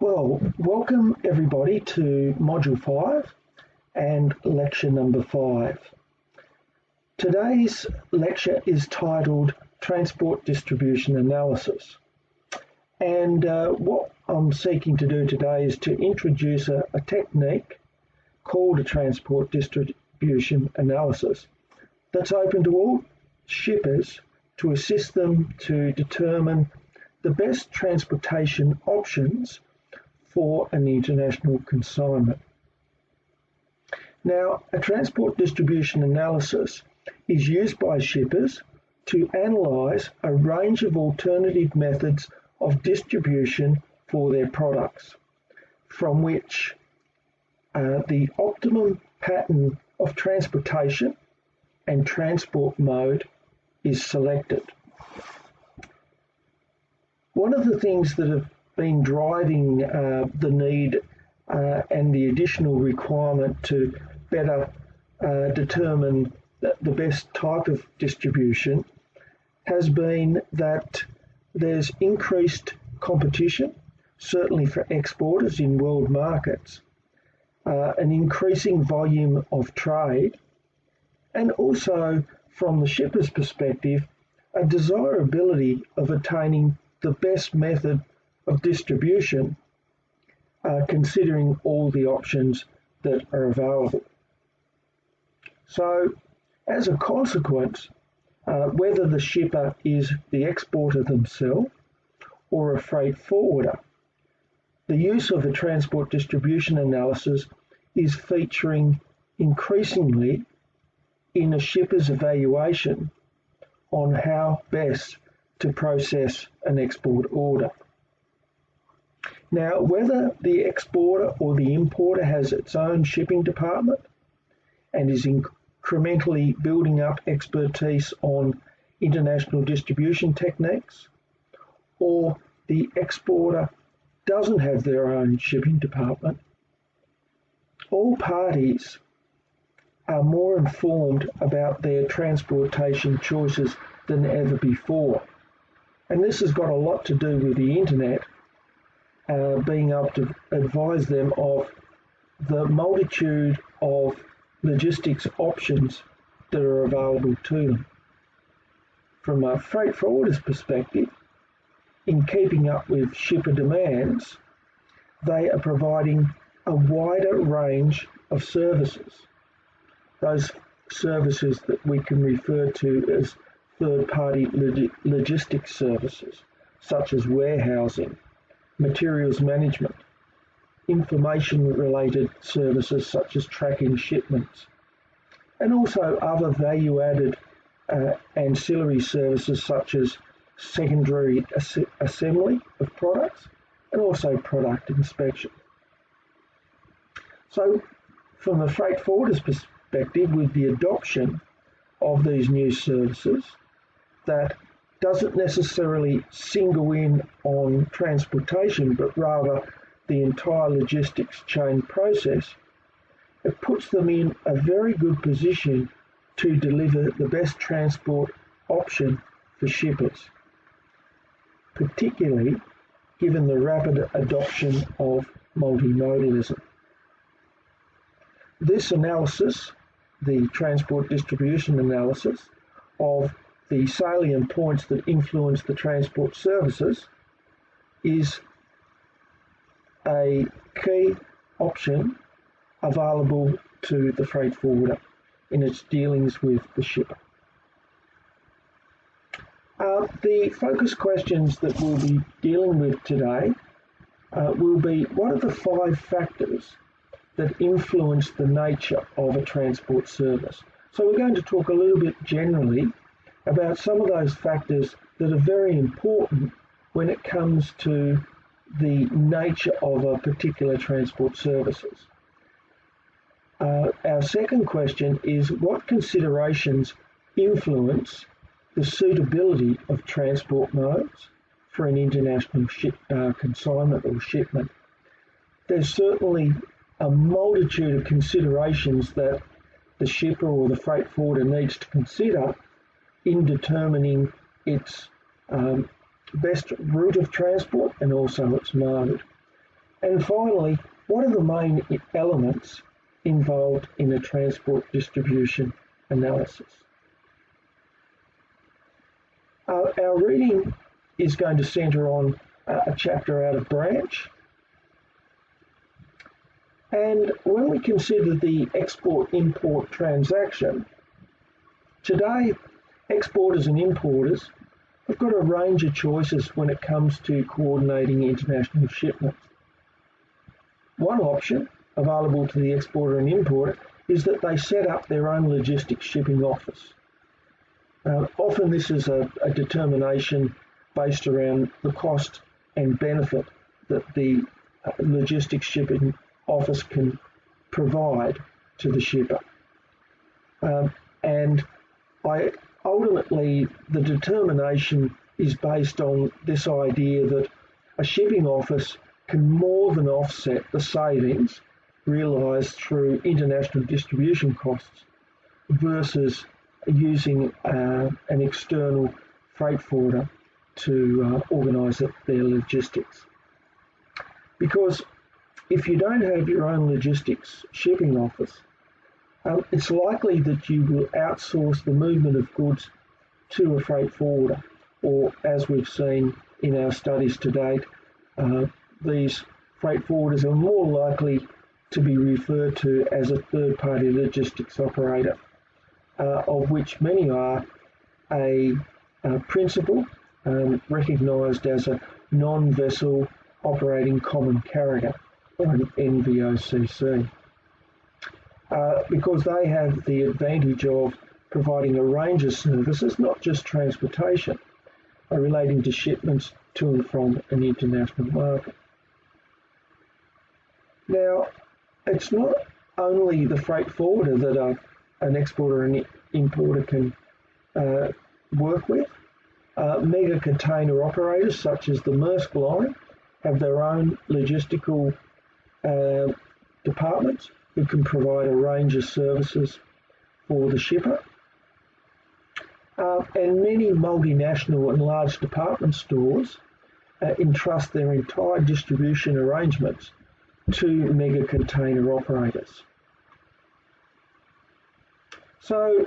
Well, welcome everybody to Module 5 and Lecture number 5. Today's lecture is titled Transport Distribution Analysis. And what I'm seeking to do today is to introduce a technique called a transport distribution analysis that's open to all shippers to assist them to determine the best transportation options for an international consignment. Now, a transport distribution analysis is used by shippers to analyse a range of alternative methods of distribution for their products, from which the optimum pattern of transportation and transport mode is selected. One of the things that have been driving the need and the additional requirement to better determine the best type of distribution has been that there's increased competition, certainly for exporters in world markets, an increasing volume of trade, and also from the shipper's perspective, a desirability of attaining the best method of distribution, considering all the options that are available. So, as a consequence, whether the shipper is the exporter themselves or a freight forwarder, the use of a transport distribution analysis is featuring increasingly in a shipper's evaluation on how best to process an export order. Now, whether the exporter or the importer has its own shipping department and is incrementally building up expertise on international distribution techniques, or the exporter doesn't have their own shipping department, all parties are more informed about their transportation choices than ever before. And this has got a lot to do with the internet, being able to advise them of the multitude of logistics options that are available to them. From a freight forwarder's perspective, in keeping up with shipper demands, they are providing a wider range of services. Those services that we can refer to as third-party logistics services, such as warehousing, materials management, information-related services such as tracking shipments, and also other value-added ancillary services such as secondary assembly of products and also product inspection. So, from the freight forwarder's perspective, with the adoption of these new services, that doesn't necessarily single in on transportation, but rather the entire logistics chain process, it puts them in a very good position to deliver the best transport option for shippers, particularly given the rapid adoption of multimodalism. This analysis, the transport distribution analysis of the salient points that influence the transport services, is a key option available to the freight forwarder in its dealings with the shipper. The focus questions that we'll be dealing with today will be, what are the 5 factors that influence the nature of a transport service? So we're going to talk a little bit generally about some of those factors that are very important when it comes to the nature of a particular transport services. Our second question is, what considerations influence the suitability of transport modes for an international consignment or shipment? There's certainly a multitude of considerations that the shipper or the freight forwarder needs to consider in determining its best route of transport and also its mode. And finally, what are the main elements involved in a transport distribution analysis? Our reading is going to centre on a chapter out of Branch. And when we consider the export-import transaction, today exporters and importers have got a range of choices when it comes to coordinating international shipments. One option available to the exporter and importer is that they set up their own logistics shipping office. Often this is a determination based around the cost and benefit that the logistics shipping office can provide to the shipper. And ultimately, the determination is based on this idea that a shipping office can more than offset the savings realised through international distribution costs versus using an external freight forwarder to organise their logistics. Because if you don't have your own logistics shipping office, it's likely that you will outsource the movement of goods to a freight forwarder, or as we've seen in our studies to date, these freight forwarders are more likely to be referred to as a third-party logistics operator, of which many are a principal recognised as a non-vessel operating common carrier, or an NVOCC, because they have the advantage of providing a range of services, not just transportation, relating to shipments to and from an international market. Now, it's not only the freight forwarder that an exporter and importer can work with. Mega container operators such as the Maersk Line have their own logistical departments who can provide a range of services for the shipper. And many multinational and large department stores entrust their entire distribution arrangements to mega container operators. So,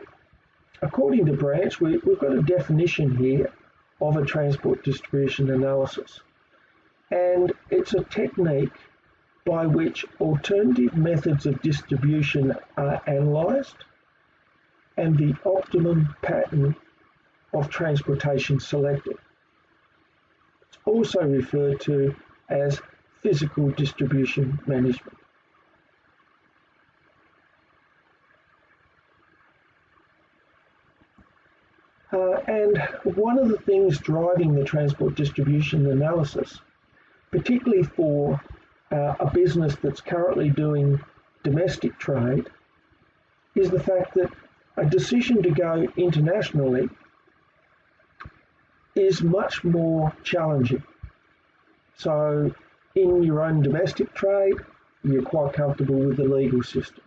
according to Branch, we've got a definition here of a transport distribution analysis. And it's a technique by which alternative methods of distribution are analysed and the optimum pattern of transportation selected. It's also referred to as physical distribution management. And one of the things driving the transport distribution analysis, particularly for a business that's currently doing domestic trade, is the fact that a decision to go internationally is much more challenging. So in your own domestic trade, you're quite comfortable with the legal system.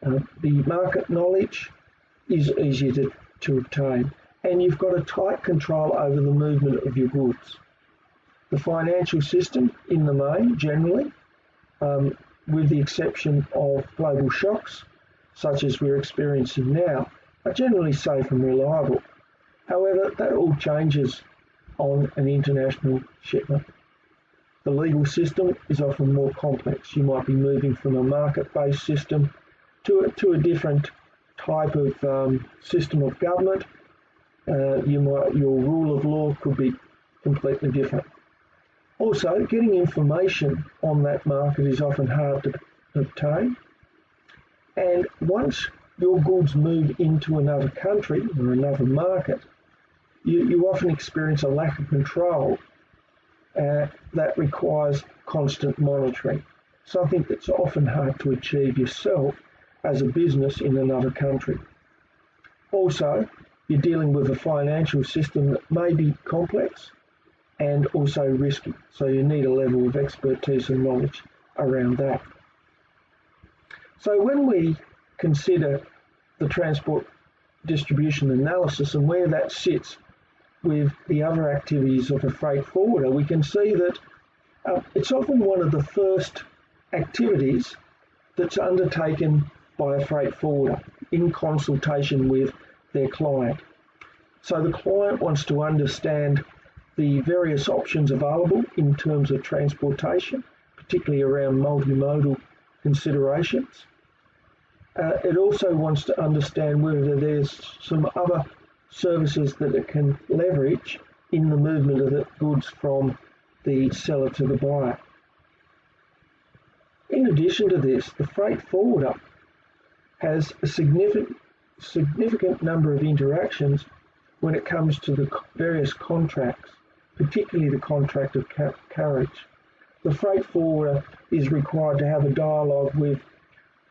The market knowledge is easier to obtain, and you've got a tight control over the movement of your goods. The financial system, in the main, generally, with the exception of global shocks, such as we're experiencing now, are generally safe and reliable. However, that all changes on an international shipment. The legal system is often more complex. You might be moving from a market-based system to a different type of system of government. Your rule of law could be completely different. Also, getting information on that market is often hard to obtain. And once your goods move into another country or another market, you often experience a lack of control that requires constant monitoring, something that's often hard to achieve yourself as a business in another country. Also, you're dealing with a financial system that may be complex and also risky, so you need a level of expertise and knowledge around that. So when we consider the transport distribution analysis and where that sits with the other activities of a freight forwarder, we can see that It's often one of the first activities that's undertaken by a freight forwarder in consultation with their client. So the client wants to understand the various options available in terms of transportation, particularly around multimodal considerations. It also wants to understand whether there's some other services that it can leverage in the movement of the goods from the seller to the buyer. In addition to this, the freight forwarder has a significant number of interactions when it comes to the various contracts, particularly the contract of carriage. The freight forwarder is required to have a dialogue with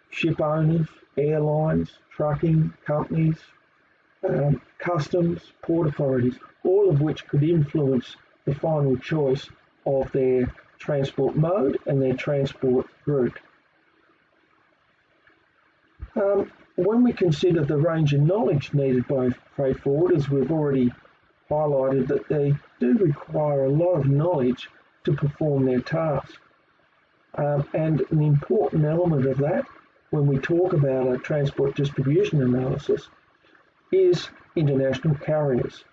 ship owners, airlines, trucking companies, customs, port authorities, all of which could influence the final choice of their transport mode and their transport route. When we consider the range of knowledge needed by freight forwarders, we've already highlighted that they do require a lot of knowledge to perform their task. And an important element of that, when we talk about a transport distribution analysis, is international carriers,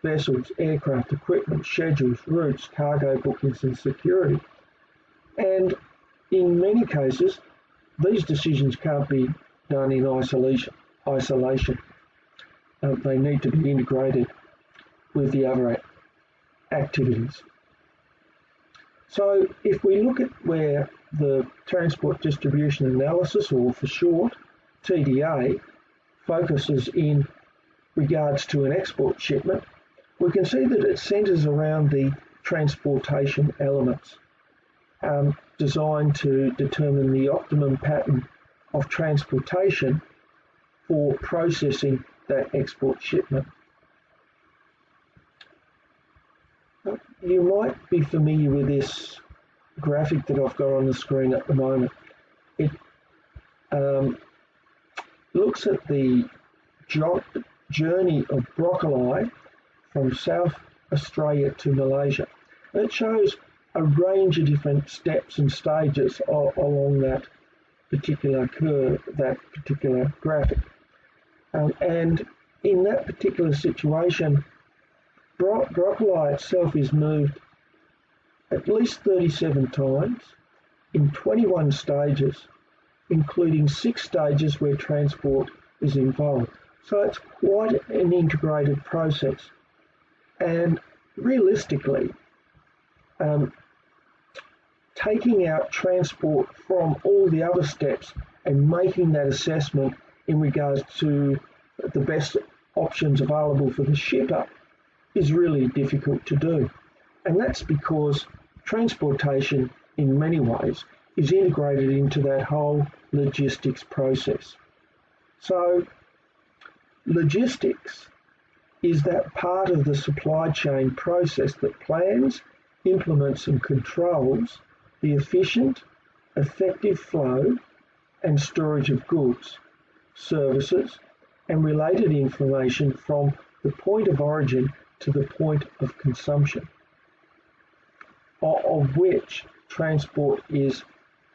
vessels, aircraft, equipment, schedules, routes, cargo bookings and security. And in many cases, these decisions can't be done in isolation. They need to be integrated with the other activities. So if we look at where the transport distribution analysis, or for short, TDA, focuses in regards to an export shipment, we can see that it centres around the transportation elements designed to determine the optimum pattern of transportation for processing that export shipment. You might be familiar with this graphic that I've got on the screen at the moment. It looks at the journey of broccoli from South Australia to Malaysia. And it shows a range of different steps and stages along that particular curve, that particular graphic. And in that particular situation, broccoli itself is moved at least 37 times in 21 stages, including 6 stages where transport is involved. So it's quite an integrated process. And realistically, taking out transport from all the other steps and making that assessment in regards to the best options available for the shipper is really difficult to do. And that's because transportation, in many ways, is integrated into that whole logistics process. So logistics is that part of the supply chain process that plans, implements and controls the efficient, effective flow and storage of goods, services and related information from the point of origin to the point of consumption, of which transport is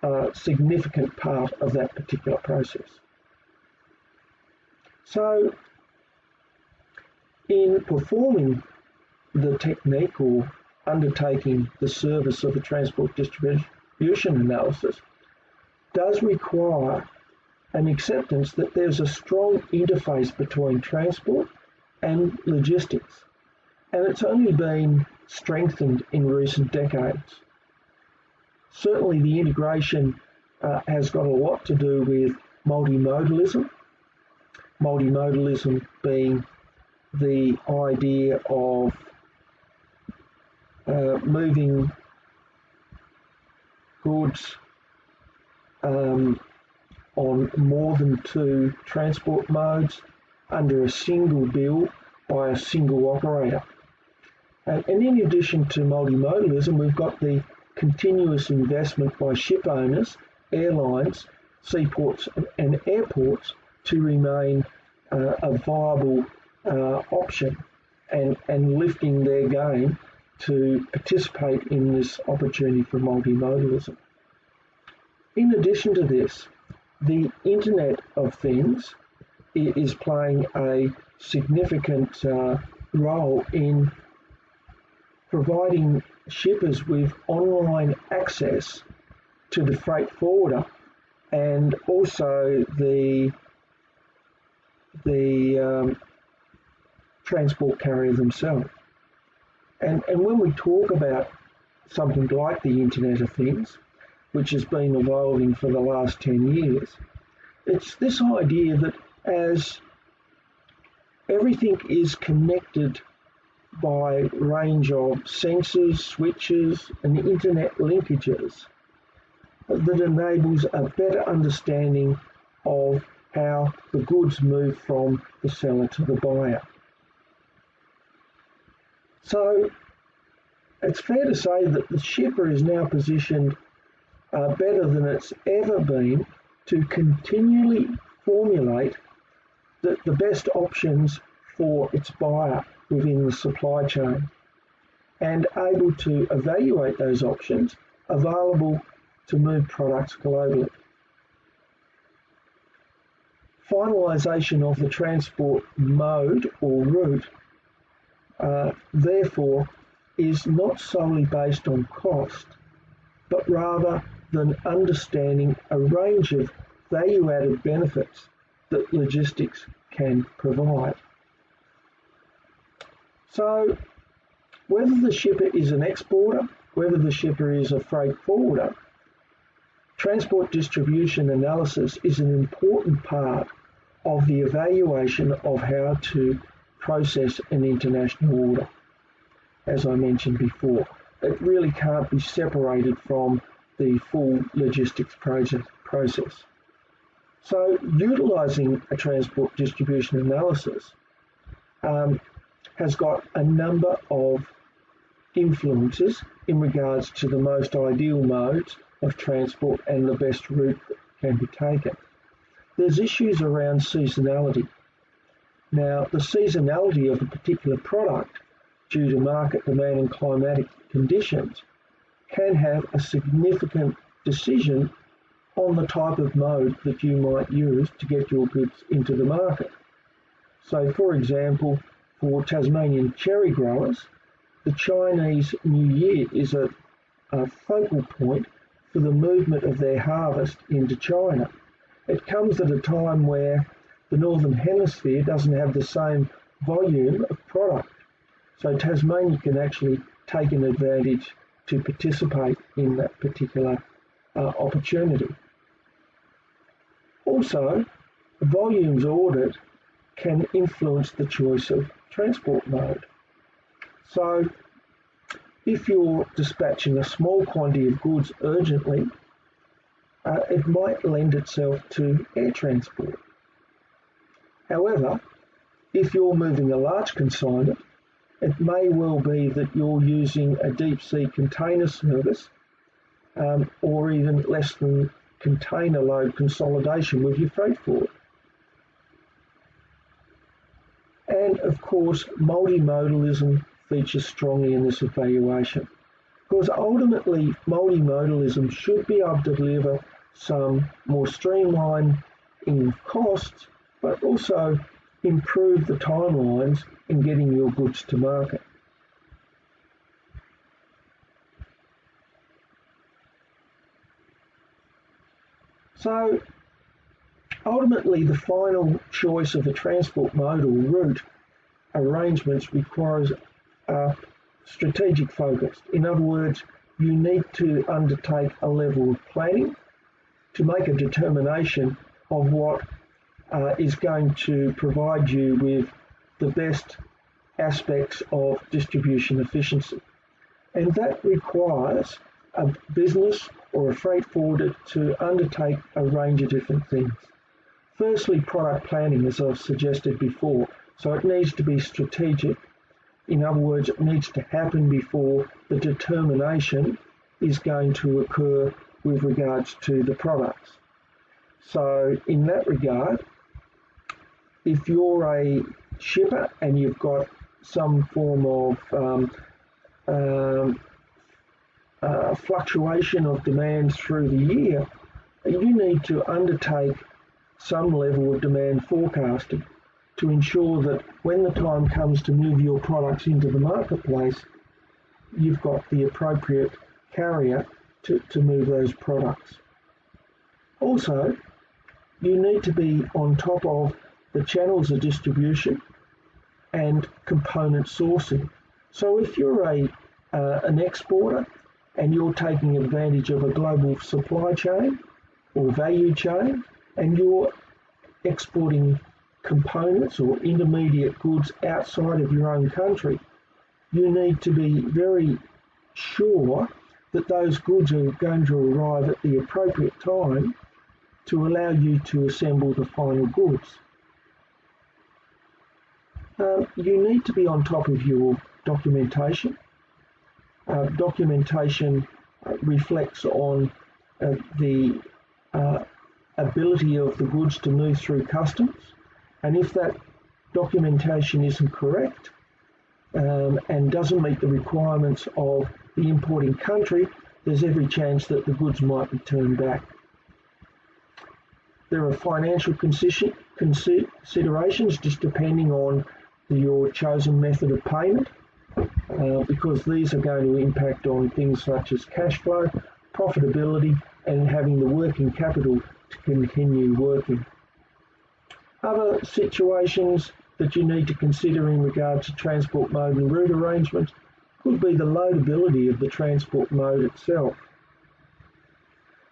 a significant part of that particular process. So in performing the technique or undertaking the service of a transport distribution analysis does require an acceptance that there's a strong interface between transport and logistics, and it's only been strengthened in recent decades. Certainly the integration has got a lot to do with multimodalism being the idea of moving goods on more than 2 transport modes under a single bill by a single operator. And in addition to multimodalism, we've got the continuous investment by ship owners, airlines, seaports and airports to remain a viable option and lifting their game to participate in this opportunity for multimodalism. In addition to this, the Internet of Things is playing a significant role in providing shippers with online access to the freight forwarder and also the transport carrier themselves. And when we talk about something like the Internet of Things, which has been evolving for the last 10 years, it's this idea that as everything is connected by a range of sensors, switches, and internet linkages, that enables a better understanding of how the goods move from the seller to the buyer. So it's fair to say that the shipper is now positioned better than it's ever been to continually formulate the best options for its buyer within the supply chain and able to evaluate those options available to move products globally. Finalisation of the transport mode or route therefore is not solely based on cost, but rather than understanding a range of value-added benefits that logistics can provide. So whether the shipper is an exporter, whether the shipper is a freight forwarder, transport distribution analysis is an important part of the evaluation of how to process an international order. As I mentioned before, it really can't be separated from the full logistics process. So utilising a transport distribution analysis has got a number of influences in regards to the most ideal modes of transport and the best route that can be taken. There's issues around seasonality. Now, the seasonality of a particular product due to market demand and climatic conditions can have a significant decision on the type of mode that you might use to get your goods into the market. So, for example, for Tasmanian cherry growers, the Chinese New Year is a focal point for the movement of their harvest into China. It comes at a time where the Northern Hemisphere doesn't have the same volume of product. So Tasmania can actually take an advantage to participate in that particular opportunity. Also, volumes ordered can influence the choice of transport mode. So if you're dispatching a small quantity of goods urgently, it might lend itself to air transport. However, if you're moving a large consignment, it may well be that you're using a deep sea container service or even less than container load consolidation with your freight forward. And of course, multimodalism features strongly in this evaluation, because ultimately multimodalism should be able to deliver some more streamline in costs, but also improve the timelines in getting your goods to market. So ultimately, the final choice of a transport mode or route arrangements requires a strategic focus. In other words, you need to undertake a level of planning to make a determination of what is going to provide you with the best aspects of distribution efficiency. And that requires a business or a freight forwarder to undertake a range of different things. Firstly, product planning, as I've suggested before. So it needs to be strategic. In other words, it needs to happen before the determination is going to occur with regards to the products. So in that regard, if you're a shipper and you've got some form of um, fluctuation of demand through the year, you need to undertake some level of demand forecasting to ensure that when the time comes to move your products into the marketplace, you've got the appropriate carrier to move those products. Also, you need to be on top of the channels of distribution and component sourcing. So if you're an exporter and you're taking advantage of a global supply chain or value chain, and you're exporting components or intermediate goods outside of your own country, you need to be very sure that those goods are going to arrive at the appropriate time to allow you to assemble the final goods. You need to be on top of your documentation. Documentation reflects on the ability of the goods to move through customs, and if that documentation isn't correct and doesn't meet the requirements of the importing country, there's every chance that the goods might be turned back. There are financial considerations just depending on your chosen method of payment, because these are going to impact on things such as cash flow, profitability, and having the working capital to continue working. Other situations that you need to consider in regard to transport mode and route arrangement could be the loadability of the transport mode itself.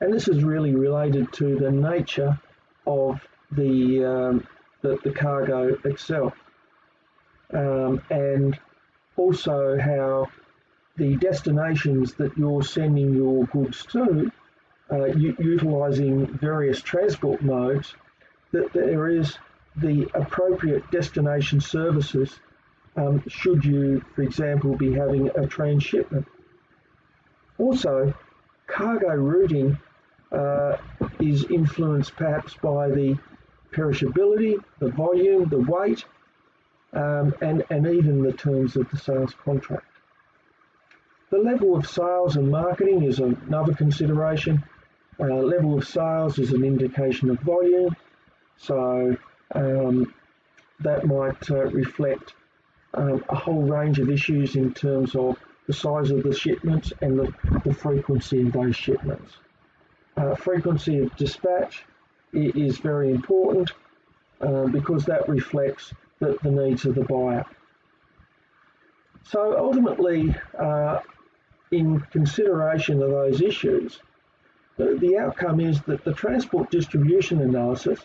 And this is really related to the nature of the cargo itself, and also how the destinations that you're sending your goods to, utilising various transport modes, that there is the appropriate destination services should you, for example, be having a transshipment. Also, cargo routing is influenced perhaps by the perishability, the volume, the weight, and even the terms of the sales contract. The level of sales and marketing is another consideration. Level of sales is an indication of volume, so that might reflect a whole range of issues in terms of the size of the shipments and the frequency of those shipments. Frequency of dispatch is very important because that reflects the needs of the buyer. So ultimately, in consideration of those issues, the outcome is that the transport distribution analysis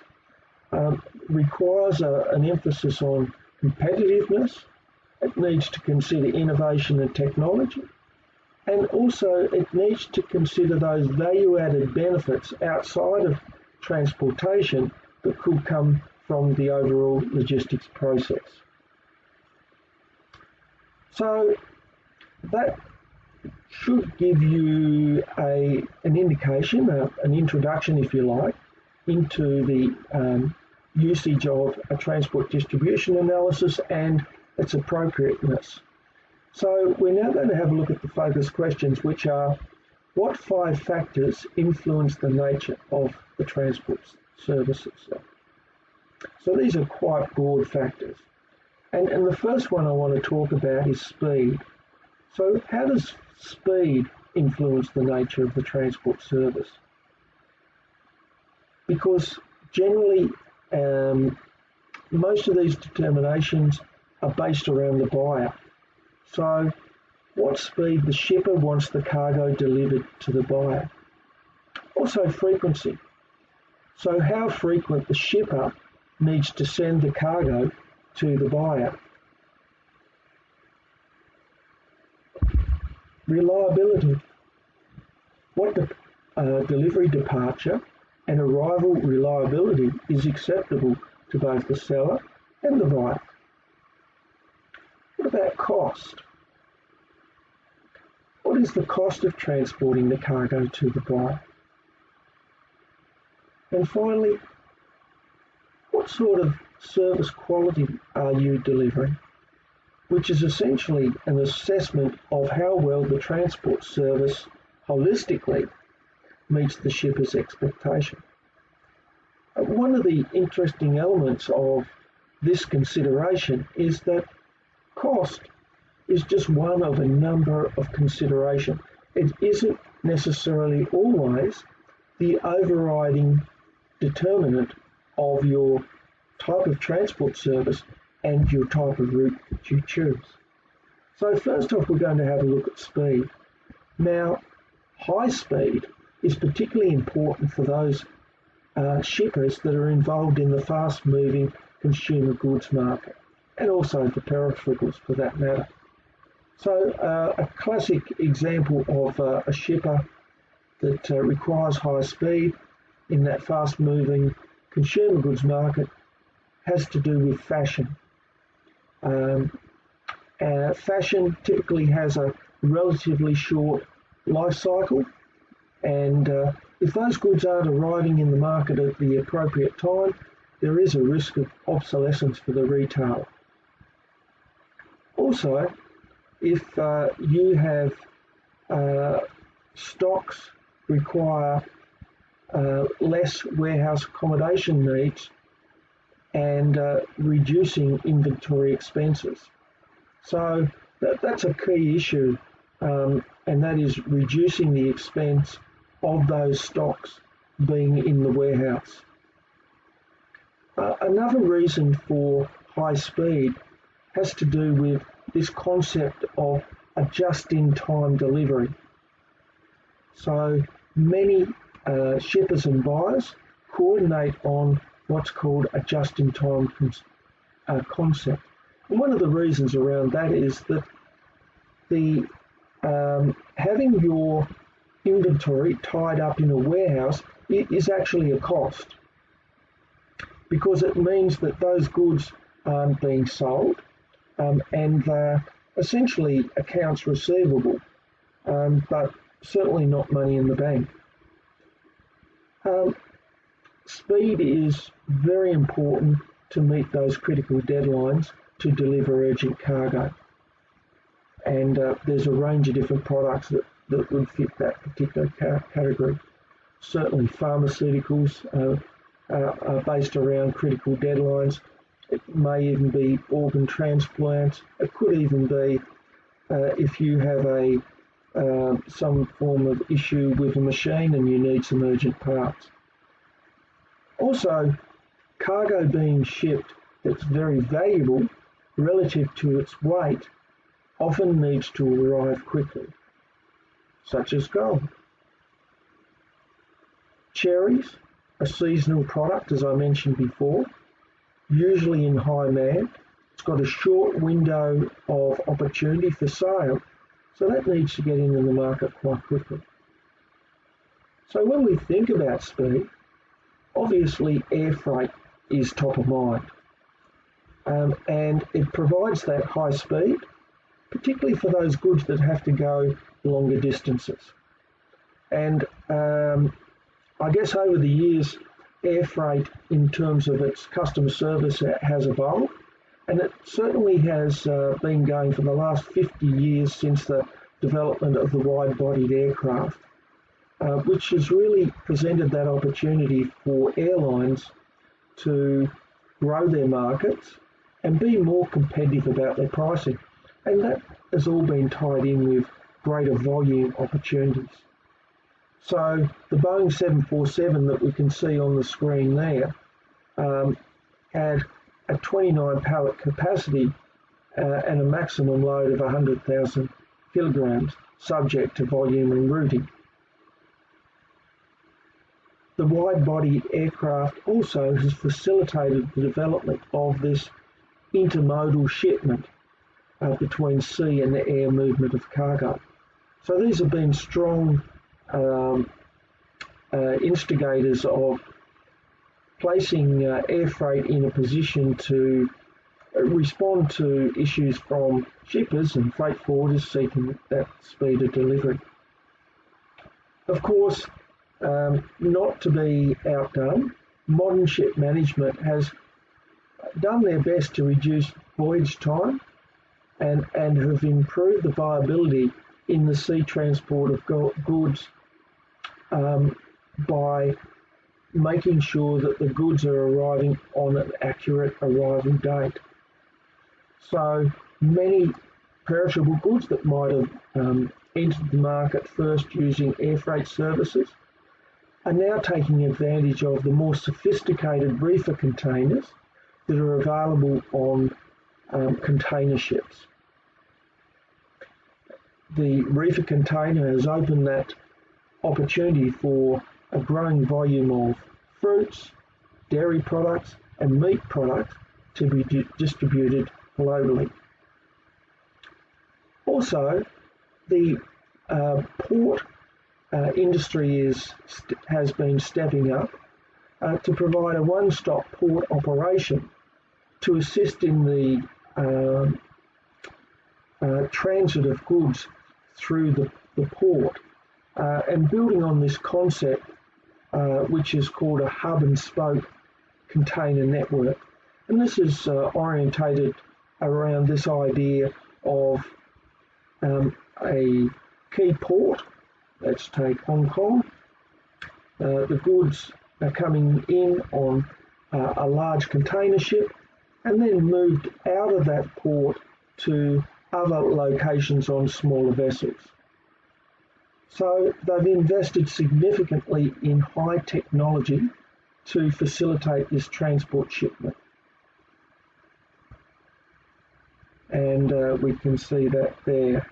requires an emphasis on competitiveness. It needs to consider innovation and technology, and also it needs to consider those value-added benefits outside of transportation that could come from the overall logistics process. So that should give you an indication, an introduction if you like, into the usage of a transport distribution analysis and its appropriateness. So we're now going to have a look at the focus questions, which are: what 5 factors influence the nature of the transport services? So these are quite broad factors. And the first one I want to talk about is speed. So how does speed influence the nature of the transport service? Because generally, most of these determinations are based around the buyer. So what speed the shipper wants the cargo delivered to the buyer. Also frequency. So how frequent the shipper needs to send the cargo to the buyer. Reliability. What delivery departure and arrival reliability is acceptable to both the seller and the buyer. What about cost? What is the cost of transporting the cargo to the buyer? And finally, what sort of service quality are you delivering? which is essentially an assessment of how well the transport service holistically meets the shipper's expectation. One of the interesting elements of this consideration is that cost is just one of a number of considerations. It isn't necessarily always the overriding determinant of your type of transport service and your type of route that you choose. So first off, we're going to have a look at speed. Now, high speed is particularly important for those shippers that are involved in the fast-moving consumer goods market, and also for perishables for that matter. So a classic example of a shipper that requires high speed in that fast-moving consumer goods market has to do with fashion. Fashion typically has a relatively short life cycle, and if those goods aren't arriving in the market at the appropriate time, there is a risk of obsolescence for the retailer. Also, if you have stocks require less warehouse accommodation needs and reducing inventory expenses. So that's a key issue, and that is reducing the expense of those stocks being in the warehouse. Another reason for high speed has to do with this concept of a just-in-time delivery. So many shippers and buyers coordinate on what's called a just-in-time concept. And one of the reasons around that is that the having your inventory tied up in a warehouse is actually a cost, because it means that those goods aren't being sold, and they're essentially accounts receivable, but certainly not money in the bank. Speed is very important to meet those critical deadlines to deliver urgent cargo. And there's a range of different products that would fit that particular category. Certainly pharmaceuticals are based around critical deadlines. It may even be organ transplants. It could even be if you have some form of issue with a machine and you need some urgent parts. Also, cargo being shipped that's very valuable relative to its weight often needs to arrive quickly, such as gold. Cherries, a seasonal product, as I mentioned before, usually in high demand. It's got a short window of opportunity for sale, so that needs to get into the market quite quickly. So when we think about speed, obviously air freight is top of mind, and it provides that high speed, particularly for those goods that have to go longer distances. And I guess over the years, air freight in terms of its customer service has evolved, and it certainly has been going for the last 50 years since the development of the wide-bodied aircraft, which has really presented that opportunity for airlines to grow their markets and be more competitive about their pricing. And that has all been tied in with greater volume opportunities. So the Boeing 747 that we can see on the screen there had a 29 pallet capacity and a maximum load of 100,000 kilograms, subject to volume and routing. The wide-body aircraft also has facilitated the development of this intermodal shipment between sea and air movement of cargo. So these have been strong instigators of placing air freight in a position to respond to issues from shippers and freight forwarders seeking that speed of delivery. Of course, not to be outdone, modern ship management has done their best to reduce voyage time and have improved the viability in the sea transport of goods by making sure that the goods are arriving on an accurate arrival date. So many perishable goods that might have entered the market first using air freight services are now taking advantage of the more sophisticated reefer containers that are available on container ships. The reefer container has opened that opportunity for a growing volume of fruits, dairy products and meat products to be distributed globally. Also, the port industry has been stepping up to provide a one-stop port operation to assist in the transit of goods through the port, and building on this concept, which is called a hub and spoke container network. And this is orientated around this idea of a key port. Let's take Hong Kong. The goods are coming in on a large container ship and then moved out of that port to other locations on smaller vessels. So they've invested significantly in high technology to facilitate this transport shipment. And we can see that there.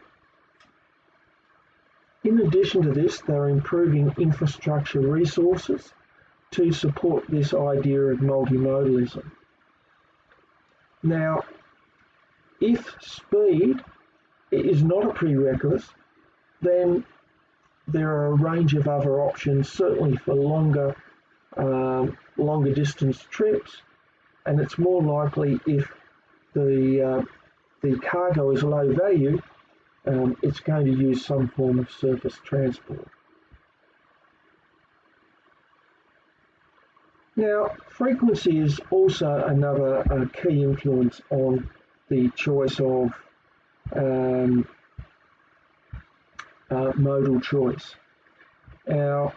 In addition to this, they're improving infrastructure resources to support this idea of multimodalism. Now, if speed is not a prerequisite, then there are a range of other options, certainly for longer distance trips, and it's more likely if the cargo is low value, it's going to use some form of surface transport. Now, frequency is also another key influence on the choice of modal choice. Now,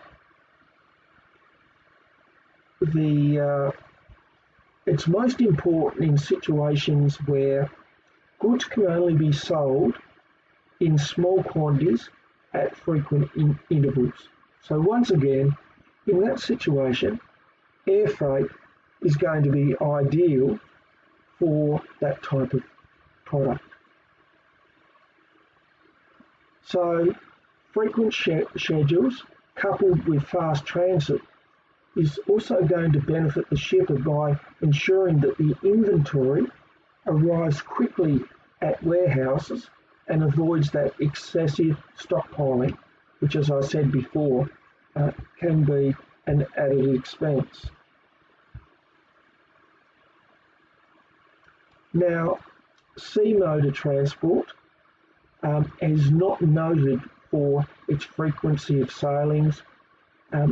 it's most important in situations where goods can only be sold in small quantities at frequent intervals. So once again, in that situation, air freight is going to be ideal for that type of product. So frequent schedules coupled with fast transit is also going to benefit the shipper by ensuring that the inventory arrives quickly at warehouses and avoids that excessive stockpiling, which, as I said before, can be an added expense. Now, sea motor transport is not noted for its frequency of sailings,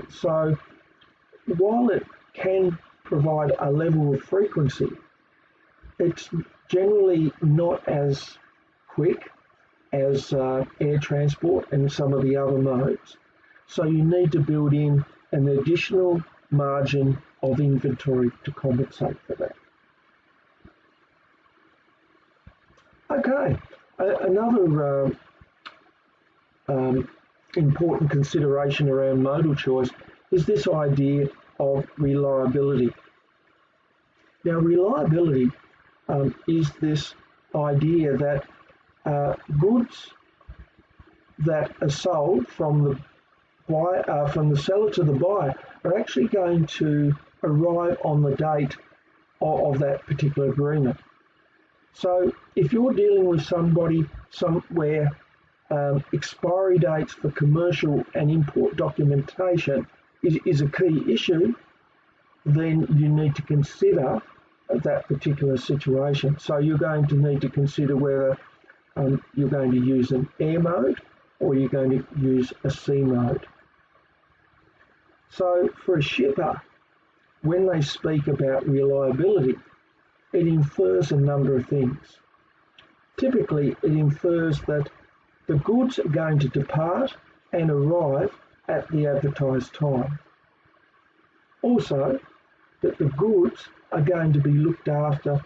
so while it can provide a level of frequency, it's generally not as quick as air transport and some of the other modes. So you need to build in an additional margin of inventory to compensate for that. Okay, another important consideration around modal choice is this idea of reliability. Now, reliability is this idea that goods that are sold from the seller to the buyer are actually going to arrive on the date of that particular agreement. So if you're dealing with somebody somewhere, expiry dates for commercial and import documentation is a key issue, then you need to consider that particular situation. So you're going to need to consider whether you're going to use an air mode or you're going to use a sea mode. So for a shipper, when they speak about reliability, it infers a number of things. Typically, it infers that the goods are going to depart and arrive at the advertised time. Also, that the goods are going to be looked after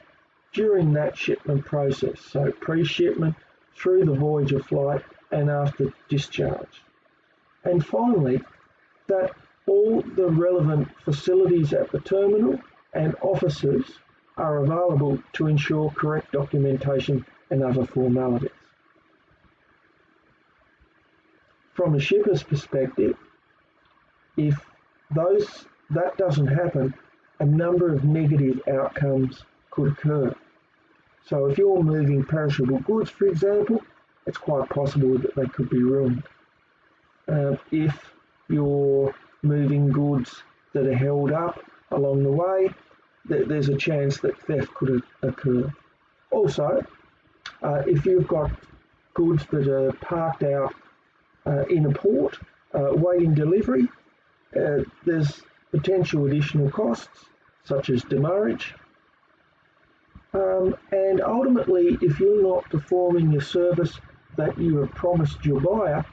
during that shipment process, so pre-shipment, through the voyage of flight, and after discharge. And finally, that all the relevant facilities at the terminal and offices are available to ensure correct documentation and other formalities. From a shipper's perspective, if that doesn't happen, a number of negative outcomes could occur. So if you're moving perishable goods, for example, it's quite possible that they could be ruined. If you're moving goods that are held up along the way, there's a chance that theft could occur. Also, if you've got goods that are parked out in a port waiting delivery, there's potential additional costs such as demurrage. And ultimately, if you're not performing your service that you have promised your buyer,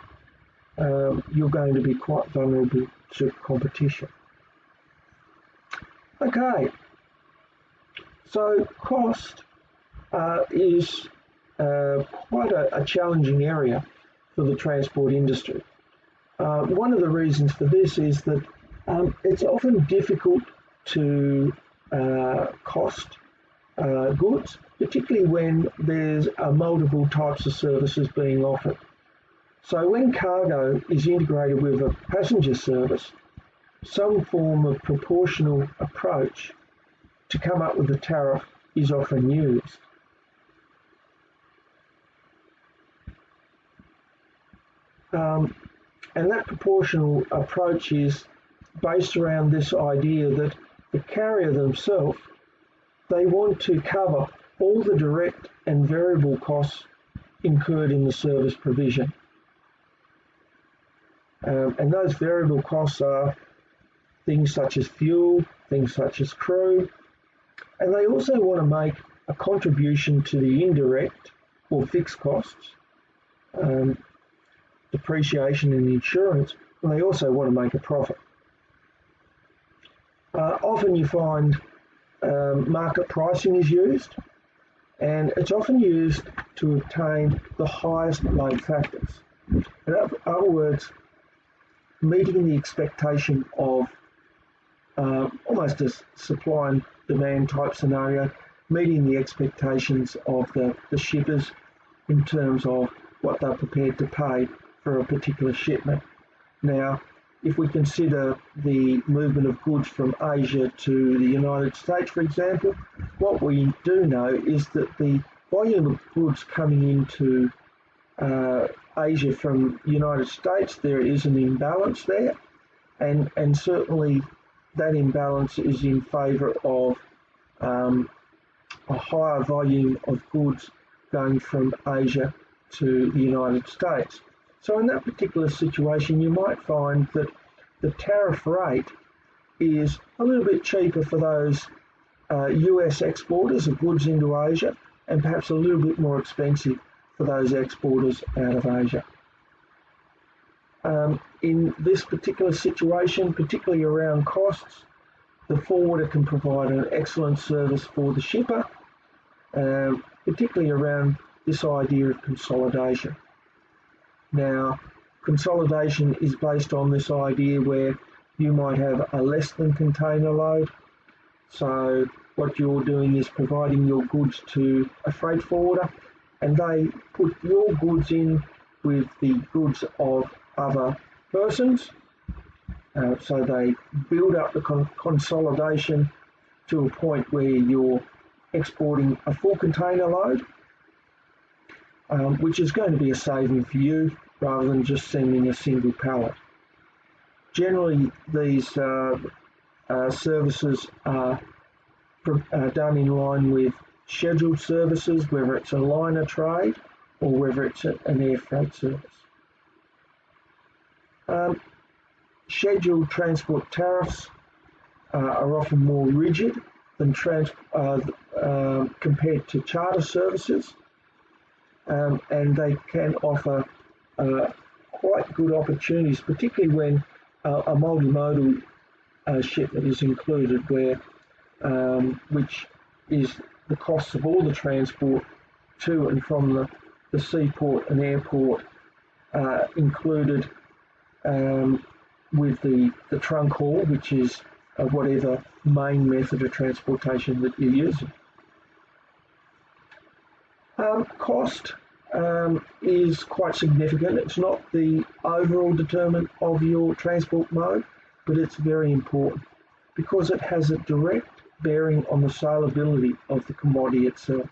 you're going to be quite vulnerable to competition. Okay, so cost is quite a challenging area for the transport industry. One of the reasons for this is that it's often difficult to cost goods, particularly when there's multiple types of services being offered. So when cargo is integrated with a passenger service, some form of proportional approach to come up with a tariff is often used. And that proportional approach is based around this idea that the carrier themselves, they want to cover all the direct and variable costs incurred in the service provision. And those variable costs are things such as fuel, things such as crew, and they also want to make a contribution to the indirect or fixed costs, depreciation and insurance, and they also want to make a profit. Often you find market pricing is used, and it's often used to obtain the highest load factors. In other words, meeting the expectation of almost a supply and demand type scenario, meeting the expectations of the shippers in terms of what they're prepared to pay for a particular shipment. Now, if we consider the movement of goods from Asia to the United States, for example, what we do know is that the volume of goods coming into Asia from the United States, there is an imbalance there, and certainly that imbalance is in favour of a higher volume of goods going from Asia to the United States. So in that particular situation, you might find that the tariff rate is a little bit cheaper for those US exporters of goods into Asia, and perhaps a little bit more expensive for those exporters out of Asia. In this particular situation, particularly around costs, the forwarder can provide an excellent service for the shipper, particularly around this idea of consolidation. Now, consolidation is based on this idea where you might have a less than container load. So what you're doing is providing your goods to a freight forwarder, and they put your goods in with the goods of other persons. So they build up the consolidation to a point where you're exporting a full container load, which is going to be a saving for you rather than just sending a single pallet. Generally, these services are done in line with scheduled services, whether it's a liner trade or whether it's an air freight service. Scheduled transport tariffs are often more rigid than compared to charter services. and they can offer quite good opportunities, particularly when a multimodal shipment is included, where which is the costs of all the transport to and from the seaport and airport included with the trunk haul, which is whatever main method of transportation that you're using. Cost is quite significant. It's not the overall determinant of your transport mode, but it's very important because it has a direct bearing on the saleability of the commodity itself.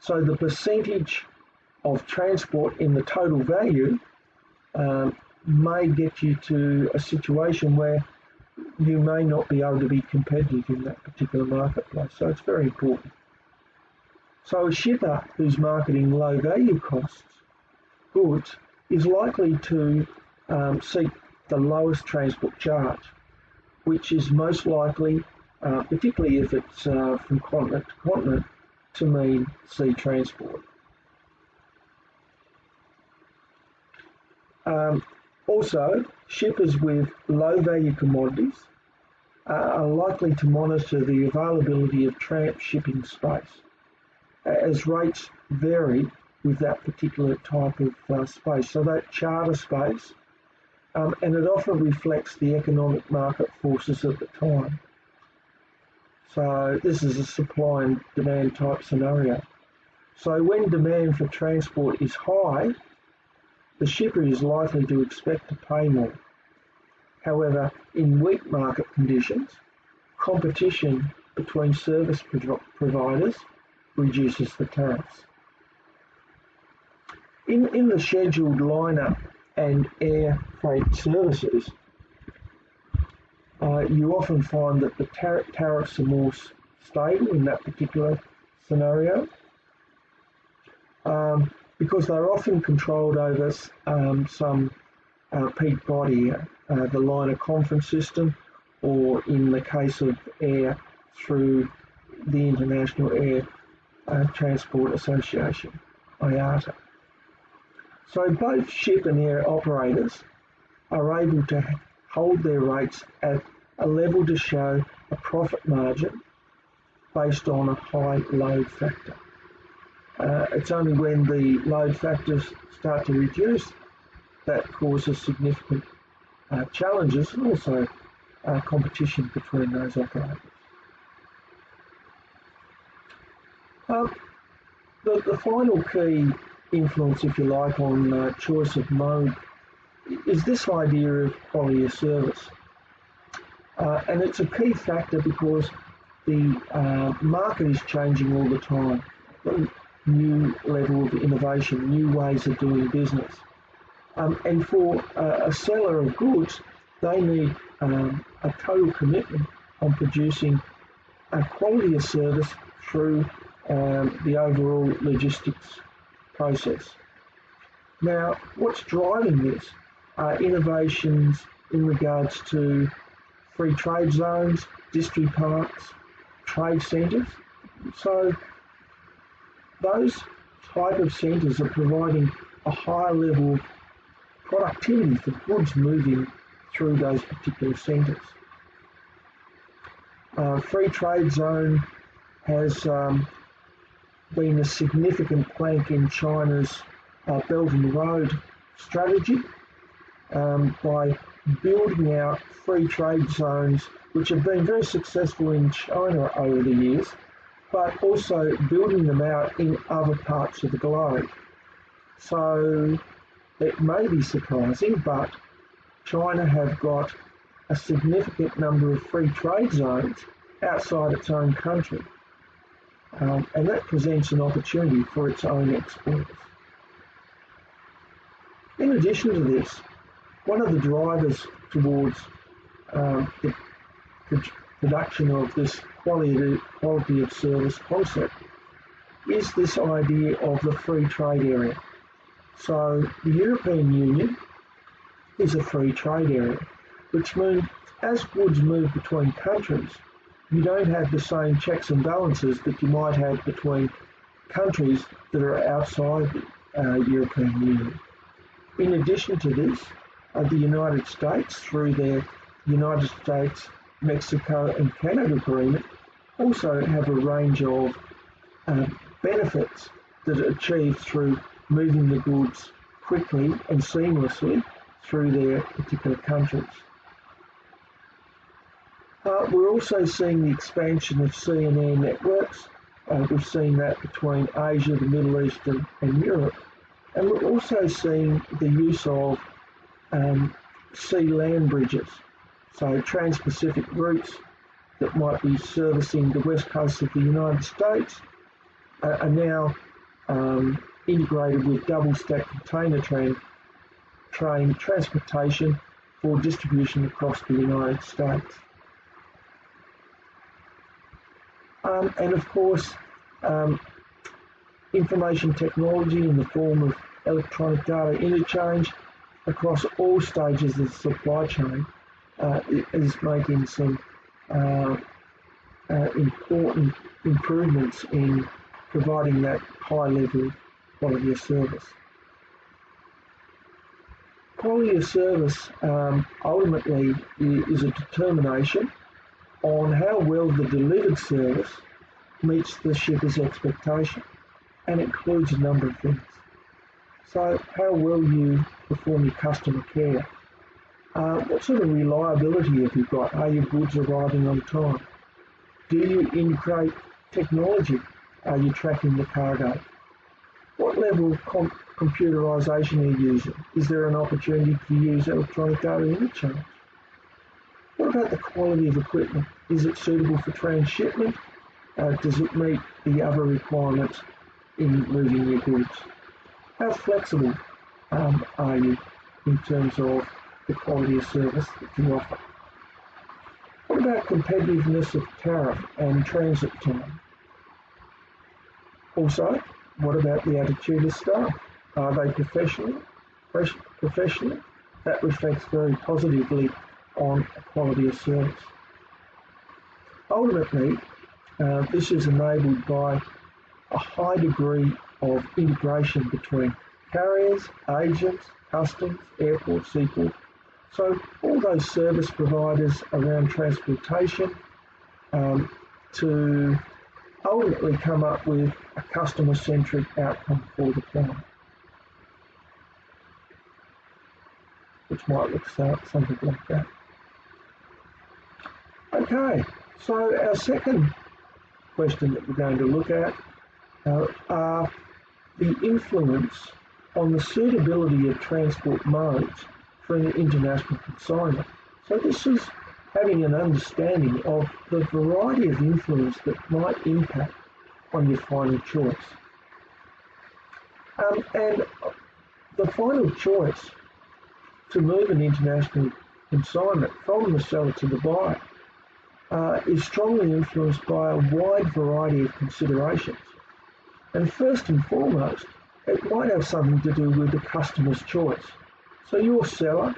So the percentage of transport in the total value may get you to a situation where you may not be able to be competitive in that particular marketplace. So it's very important. So a shipper who's marketing low value costs goods is likely to seek the lowest transport charge, which is most likely, particularly if it's from continent to continent, to mean sea transport. Also, shippers with low value commodities are likely to monitor the availability of transshipping space, as rates vary with that particular type of space. So that charter space, and it often reflects the economic market forces at the time. So this is a supply and demand type scenario. So when demand for transport is high, the shipper is likely to expect to pay more. However, in weak market conditions, competition between service providers reduces the tariffs. In the scheduled liner and air freight services, you often find that the tariffs are more stable in that particular scenario because they're often controlled over some peak body, the liner conference system, or in the case of air, through the International Air Transport Association, IATA. So both ship and air operators are able to hold their rates at a level to show a profit margin based on a high load factor. It's only when the load factors start to reduce that causes significant challenges and also competition between those operators. The final key influence, if you like, on choice of mode is this idea of quality of service. And it's a key factor because the market is changing all the time. New level of innovation, new ways of doing business. And for a seller of goods, they need a total commitment on producing a quality of service through the overall logistics process. Now, what's driving this are innovations in regards to free trade zones, district parks, trade centres. So those type of centres are providing a higher level of productivity for goods moving through those particular centres. Free trade zone has been a significant plank in China's Belt and Road strategy by building out free trade zones, which have been very successful in China over the years, but also building them out in other parts of the globe. So it may be surprising, but China have got a significant number of free trade zones outside its own country. And that presents an opportunity for its own exporters. In addition to this, one of the drivers towards the production of this quality of service concept is this idea of the free trade area. So the European Union is a free trade area, which means as goods move between countries, you don't have the same checks and balances that you might have between countries that are outside the European Union. In addition to this, the United States, through their United States, Mexico and Canada agreement, also have a range of benefits that are achieved through moving the goods quickly and seamlessly through their particular countries. We're also seeing the expansion of sea and air networks. We've seen that between Asia, the Middle East and Europe. And we're also seeing the use of sea-land bridges, so trans-Pacific routes that might be servicing the west coast of the United States are now integrated with double-stack container train transportation for distribution across the United States. And of course, information technology in the form of electronic data interchange across all stages of the supply chain is making some important improvements in providing that high level of quality of service. Quality of service ultimately is a determination on how well the delivered service meets the shipper's expectation, and includes a number of things. So how well you perform your customer care. What sort of reliability have you got? Are your goods arriving on time? Do you integrate technology? Are you tracking the cargo? What level of computerisation are you using? Is there an opportunity to use electronic data interchange? What about the quality of equipment? Is it suitable for transshipment? Does it meet the other requirements in moving your goods? How flexible are you in terms of the quality of service that you offer? What about competitiveness of tariff and transit time? Also, what about the attitude of staff? Are they professional? That reflects very positively on quality of service. Ultimately, this is enabled by a high degree of integration between carriers, agents, customs, airports, seaports. So all those service providers around transportation to ultimately come up with a customer-centric outcome for the client, which might look something like that. Okay, so our second question that we're going to look at are the influence on the suitability of transport modes for an international consignment. So this is having an understanding of the variety of influence that might impact on your final choice. And the final choice to move an international consignment from the seller to the buyer is strongly influenced by a wide variety of considerations. And first and foremost, it might have something to do with the customer's choice. So your seller,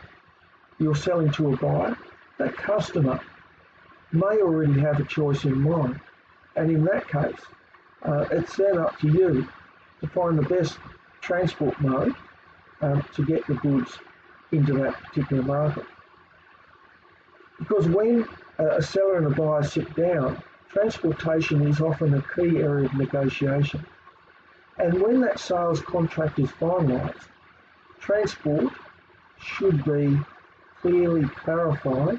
you're selling to a buyer, that customer may already have a choice in mind. And in that case, it's then up to you to find the best transport mode to get the goods into that particular market. Because when a seller and a buyer sit down, transportation is often a key area of negotiation. And when that sales contract is finalised, transport should be clearly clarified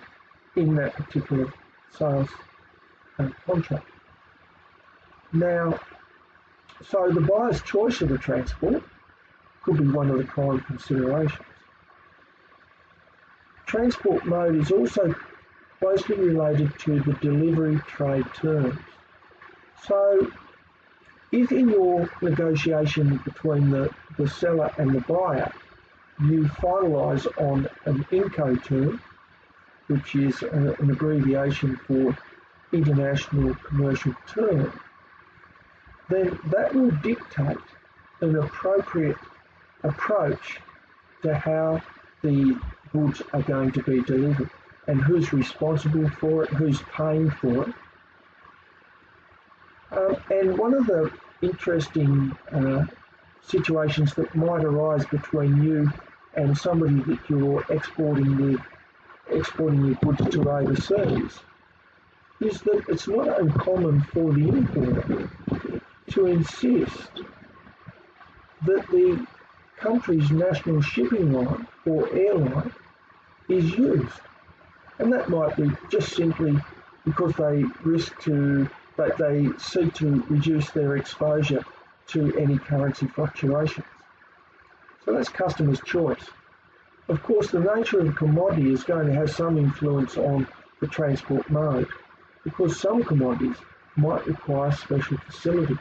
in that particular sales contract. Now, so the buyer's choice of the transport could be one of the prime considerations. Transport mode is also closely related to the delivery trade terms. So if in your negotiation between the seller and the buyer, you finalise on an Incoterm, which is an abbreviation for International Commercial Term, then that will dictate an appropriate approach to how the goods are going to be delivered and who's responsible for it, who's paying for it. And one of the interesting situations that might arise between you and somebody that you're exporting your goods to overseas is that it's not uncommon for the importer to insist that the country's national shipping line or airline is used. And that might be just simply because they seek to reduce their exposure to any currency fluctuations. So that's customer's choice. Of course, the nature of the commodity is going to have some influence on the transport mode, because some commodities might require special facilities.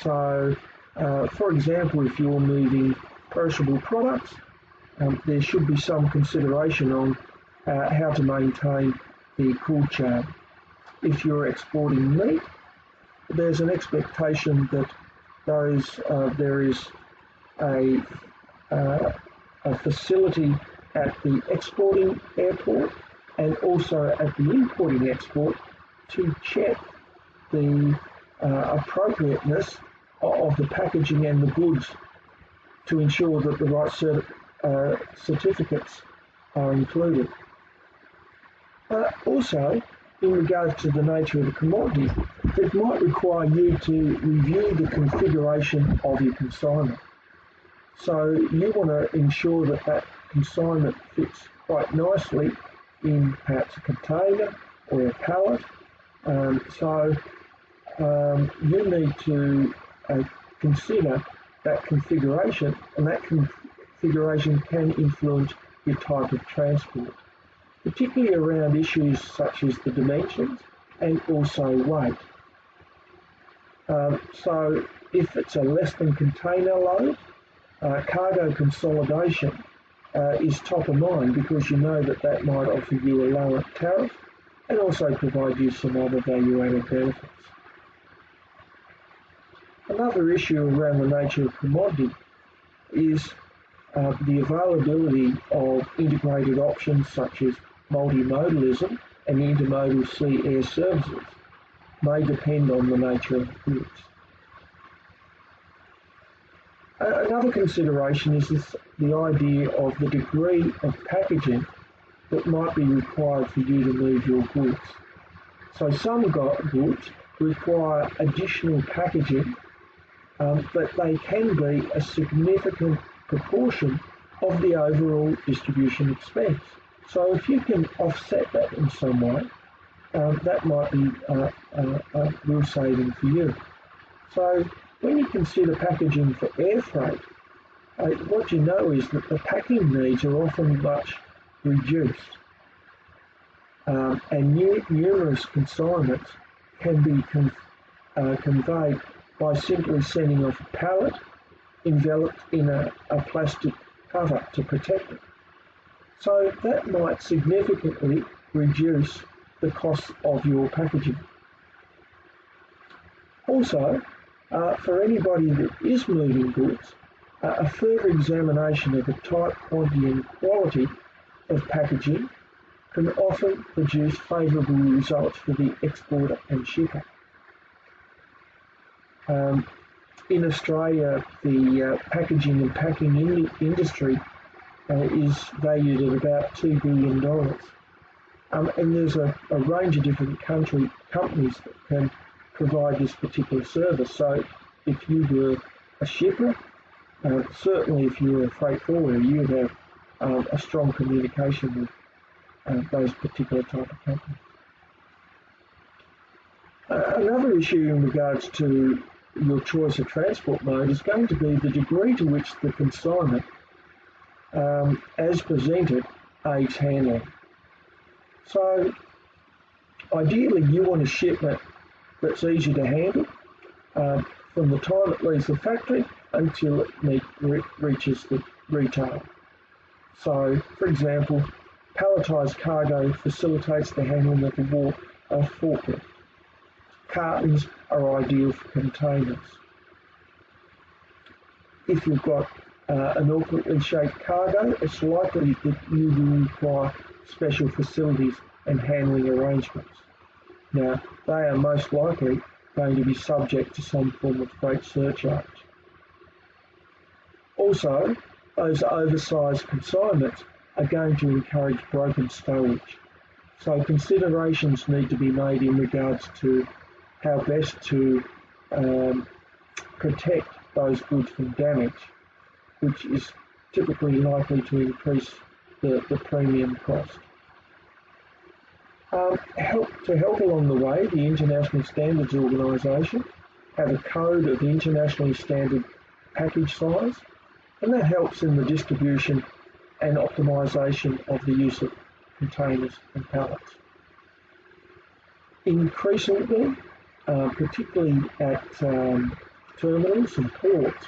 So, for example, if you're moving perishable products, there should be some consideration on how to maintain the cold chain. If you're exporting meat, there's an expectation that there is a facility at the exporting airport and also at the importing export to check the appropriateness of the packaging and the goods to ensure that the right certificates are included. Also, in regard to the nature of the commodity, it might require you to review the configuration of your consignment. So you want to ensure that that consignment fits quite nicely in perhaps a container or a pallet. You need to consider that configuration, and that configuration can influence your type of transport, particularly around issues such as the dimensions and also weight. So if it's a less than container load, cargo consolidation is top of mind, because you know that might offer you a lower tariff and also provide you some other value-added benefits. Another issue around the nature of commodity is the availability of integrated options such as multimodalism and intermodal sea air services may depend on the nature of the goods. Another consideration is the idea of the degree of packaging that might be required for you to move your goods. So some goods require additional packaging, but they can be a significant proportion of the overall distribution expense. So if you can offset that in some way, that might be a real saving for you. So when you consider packaging for air freight, what you know is that the packing needs are often much reduced, and numerous consignments can be conveyed by simply sending off a pallet enveloped in a plastic cover to protect it. So that might significantly reduce the cost of your packaging. Also, for anybody that is moving goods, a further examination of the type, quantity and quality of packaging can often produce favourable results for the exporter and shipper. In Australia, the packaging and packing industry is valued at about $2 billion. And there's a range of different companies that can provide this particular service. So if you were a shipper, certainly if you were a freight forwarder, you would have a strong communication with those particular type of companies. Another issue in regards to your choice of transport mode is going to be the degree to which the consignment, as presented, aids handling. So ideally you want a shipment that's easy to handle from the time it leaves the factory until it reaches the retailer. So, for example, palletised cargo facilitates the handling of a forklift. Cartons are ideal for containers. If you've got an awkwardly shaped cargo, it's likely that you will require special facilities and handling arrangements. Now, they are most likely going to be subject to some form of freight surcharge. Also, those oversized consignments are going to encourage broken stowage. So considerations need to be made in regards to how best to protect those goods from damage, which is typically likely to increase the premium cost. To help along the way, the International Standards Organisation have a code of internationally standard package size, and that helps in the distribution and optimisation of the use of containers and pallets. Increasingly, particularly at terminals and ports,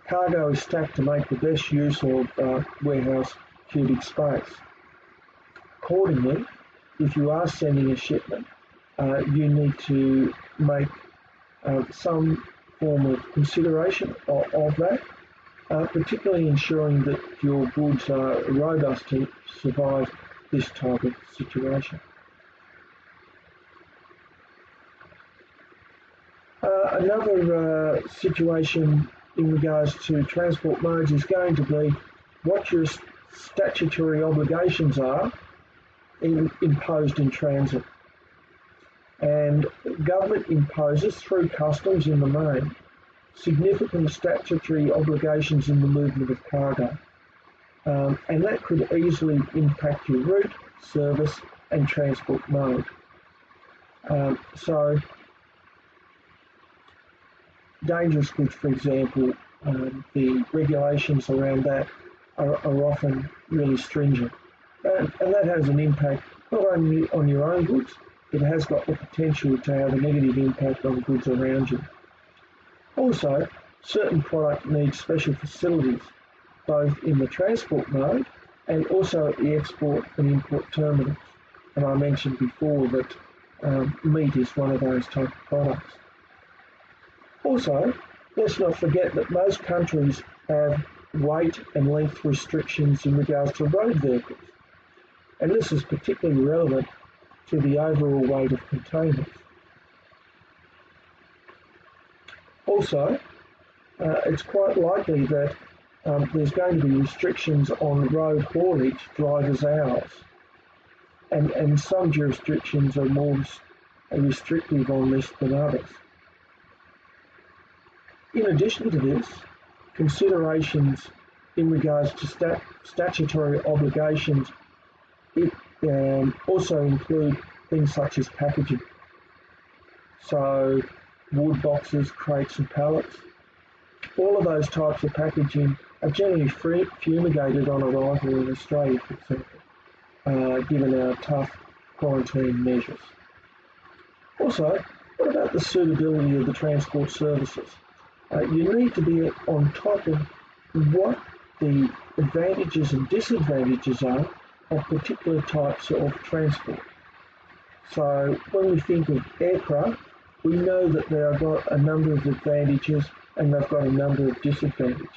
cargo is stacked to make the best use of warehouse cubic space. Accordingly, if you are sending a shipment, you need to make some form of consideration of that, particularly ensuring that your goods are robust to survive this type of situation. Another situation in regards to transport modes is going to be what your statutory obligations are imposed in transit. And government imposes, through customs in the main, significant statutory obligations in the movement of cargo. And that could easily impact your route, service and transport mode. So dangerous goods, for example, the regulations around that are often really stringent. And that has an impact not only on your own goods, it has got the potential to have a negative impact on goods around you. Also, certain product needs special facilities, both in the transport mode and also at the export and import terminals. And I mentioned before that meat is one of those type of products. Also, let's not forget that most countries have weight and length restrictions in regards to road vehicles. And this is particularly relevant to the overall weight of containers. Also, it's quite likely that there's going to be restrictions on road haulage drivers' hours, and some jurisdictions are more restrictive on this than others. In addition to this, considerations in regards to statutory obligations also include things such as packaging. So wood boxes, crates and pallets. All of those types of packaging are generally fumigated on arrival in Australia, for example, given our tough quarantine measures. Also, what about the suitability of the transport services? You need to be on top of what the advantages and disadvantages are of particular types of transport. So when we think of aircraft, we know that they have got a number of advantages and they've got a number of disadvantages.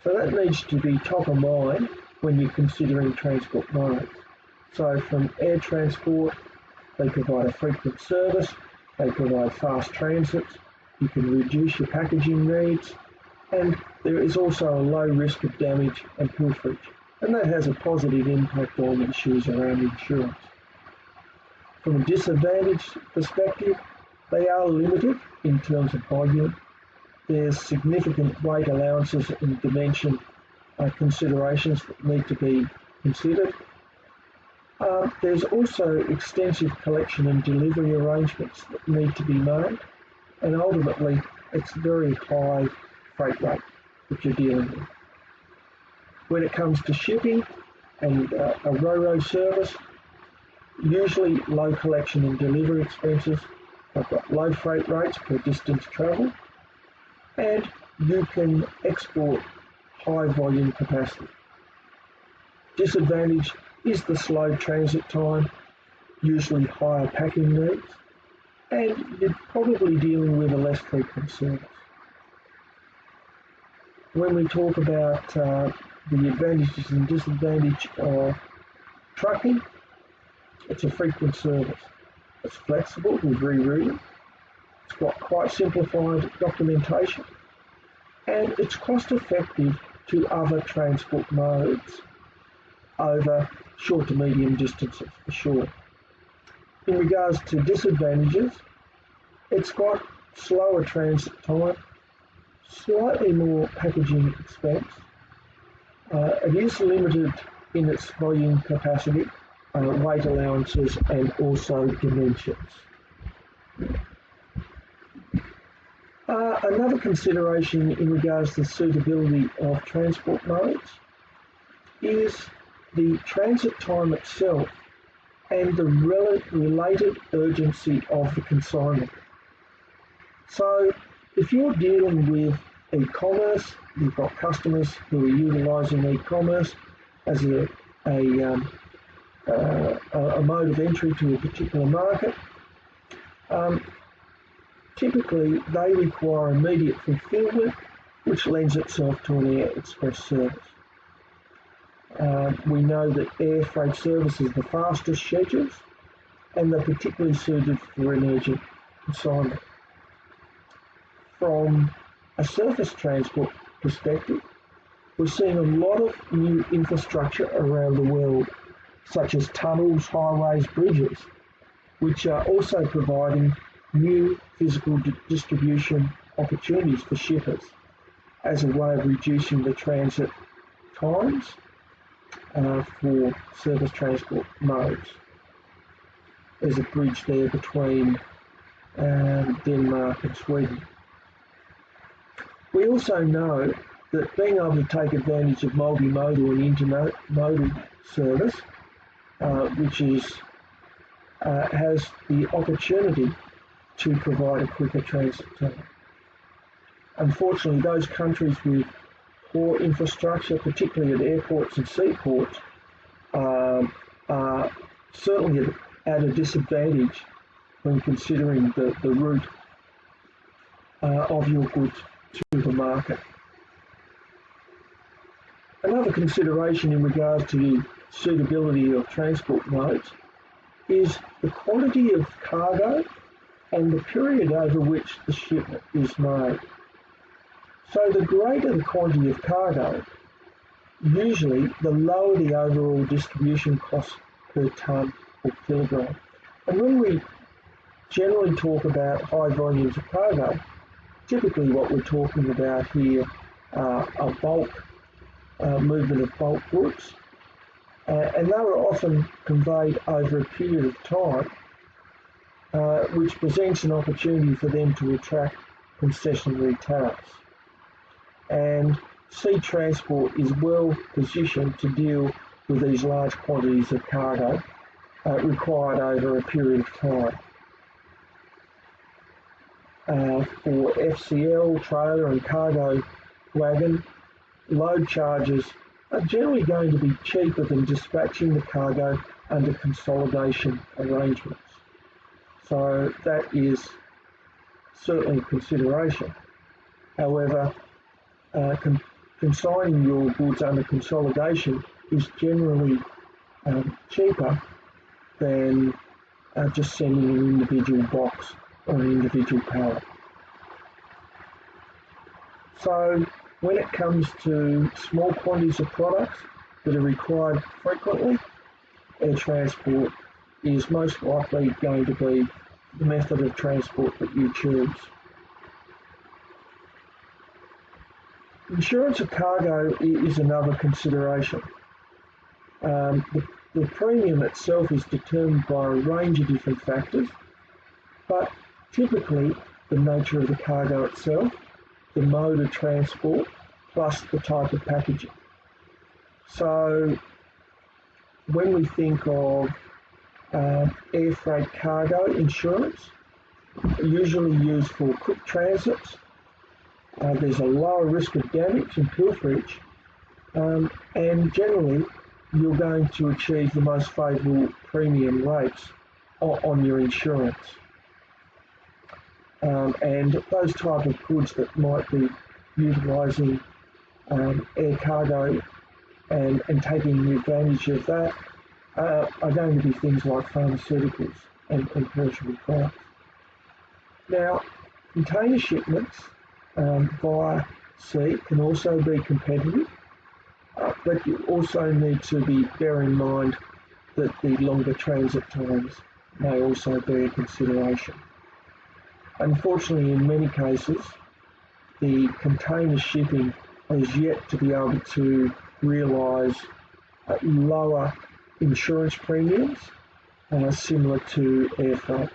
So that needs to be top of mind when you're considering transport modes. So from air transport, they provide a frequent service, they provide fast transits, you can reduce your packaging needs, and there is also a low risk of damage and pilferage. And that has a positive impact on issues around insurance. From a disadvantage perspective, they are limited in terms of volume. There's significant weight allowances and dimension considerations that need to be considered. There's also extensive collection and delivery arrangements that need to be made, and ultimately it's very high freight rate that you're dealing with. When it comes to shipping and a ro-ro service, usually low collection and delivery expenses, they've got low freight rates per distance travel, and you can export high volume capacity. Disadvantage is the slow transit time, usually higher packing needs, and you're probably dealing with a less frequent service. When we talk about the advantages and disadvantages of trucking, it's a frequent service. It's flexible with rerouting, It's got quite simplified documentation, and it's cost effective to other transport modes over short to medium distances for sure. In regards to disadvantages, it's got slower transit time, slightly more packaging expense. It is limited in its volume capacity, weight allowances, and also dimensions. Another consideration in regards to the suitability of transport modes is the transit time itself and the related urgency of the consignment. So if you're dealing with e-commerce, you've got customers who are utilising e-commerce as a mode of entry to a particular market, typically they require immediate fulfilment, which lends itself to an air express service. We know that air freight service is the fastest schedules, and they're particularly suited for an urgent consignment. From a surface transport perspective, we're seeing a lot of new infrastructure around the world, such as tunnels, highways, bridges, which are also providing new physical distribution opportunities for shippers as a way of reducing the transit times for surface transport modes. There's a bridge there between Denmark and Sweden. We also know that being able to take advantage of multimodal and intermodal service, which has the opportunity to provide a quicker transit time. Unfortunately, those countries with poor infrastructure, particularly at airports and seaports, are certainly at a disadvantage when considering the route of your goods to the market. Another consideration in regards to the suitability of transport modes is the quantity of cargo and the period over which the shipment is made. So the greater the quantity of cargo, usually the lower the overall distribution cost per tonne or kilogram. And when we generally talk about high volumes of cargo, typically what we're talking about here are bulk movement of bulk goods, and they are often conveyed over a period of time, which presents an opportunity for them to attract concessionary tariffs. And sea transport is well positioned to deal with these large quantities of cargo required over a period of time. For FCL, trailer and cargo wagon, load charges are generally going to be cheaper than dispatching the cargo under consolidation arrangements. So that is certainly a consideration. However, consigning your goods under consolidation is generally cheaper than just sending an individual box or an individual pallet. So when it comes to small quantities of products that are required frequently, air transport is most likely going to be the method of transport that you choose. Insurance of cargo is another consideration. The premium itself is determined by a range of different factors, but typically the nature of the cargo itself, the mode of transport, plus the type of packaging. So when we think of air freight cargo insurance, usually used for quick transits, there's a lower risk of damage and pilferage, and generally you're going to achieve the most favourable premium rates on your insurance. And those type of goods that might be utilising air cargo and taking advantage of that are going to be things like pharmaceuticals and perishable products. Now, Container shipments via sea can also be competitive, but you also need to bear in mind that the longer transit times may also be a consideration. Unfortunately, in many cases, the container shipping has yet to be able to realise lower insurance premiums similar to air freight.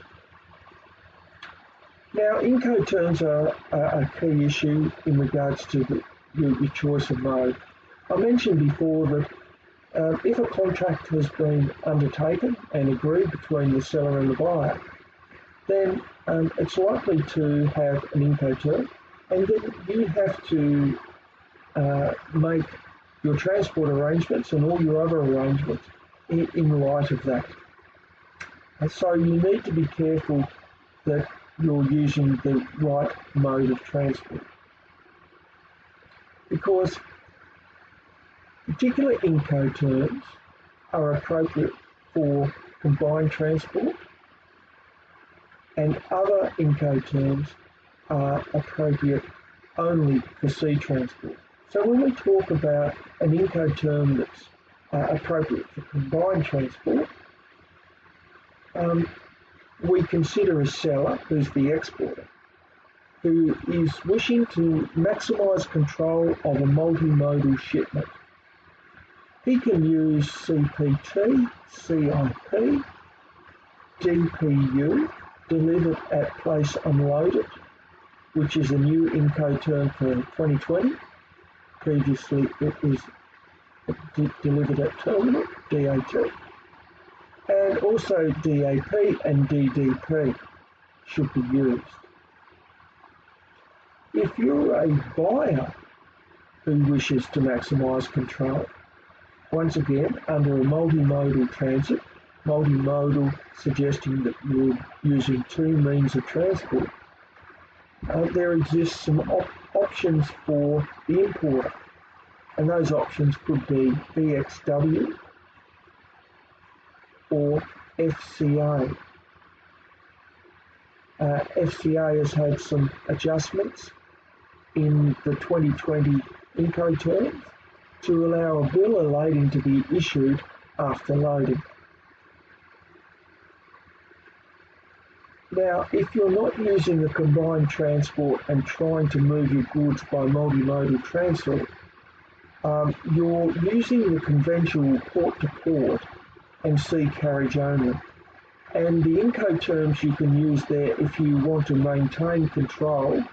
Now, Incoterms are a key issue in regards to your choice of mode. I mentioned before that if a contract has been undertaken and agreed between the seller and the buyer, then it's likely to have an Incoterm, and then you have to make your transport arrangements and all your other arrangements in light of that. And so you need to be careful that you're using the right mode of transport, because particular Incoterms are appropriate for combined transport and other Incoterms are appropriate only for sea transport. So when we talk about an Incoterm that's appropriate for combined transport, we consider a seller, who's the exporter, who is wishing to maximise control of a multimodal shipment. He can use CPT, CIP, DPU, delivered at place unloaded, which is a new Incoterm for 2020. Previously it was delivered at terminal, DAT. And also DAP and DDP should be used. If you're a buyer who wishes to maximise control, once again, under a multimodal transit, multimodal suggesting that you're using two means of transport, there exists some options for the importer, and those options could be BXW or FCA. FCA has had some adjustments in the 2020 Incoterms to allow a bill of lading to be issued after loading. Now, if you're not using the combined transport and trying to move your goods by multimodal transit, you're using the conventional port-to-port and sea carriage only. And the Incoterms you can use there if you want to maintain control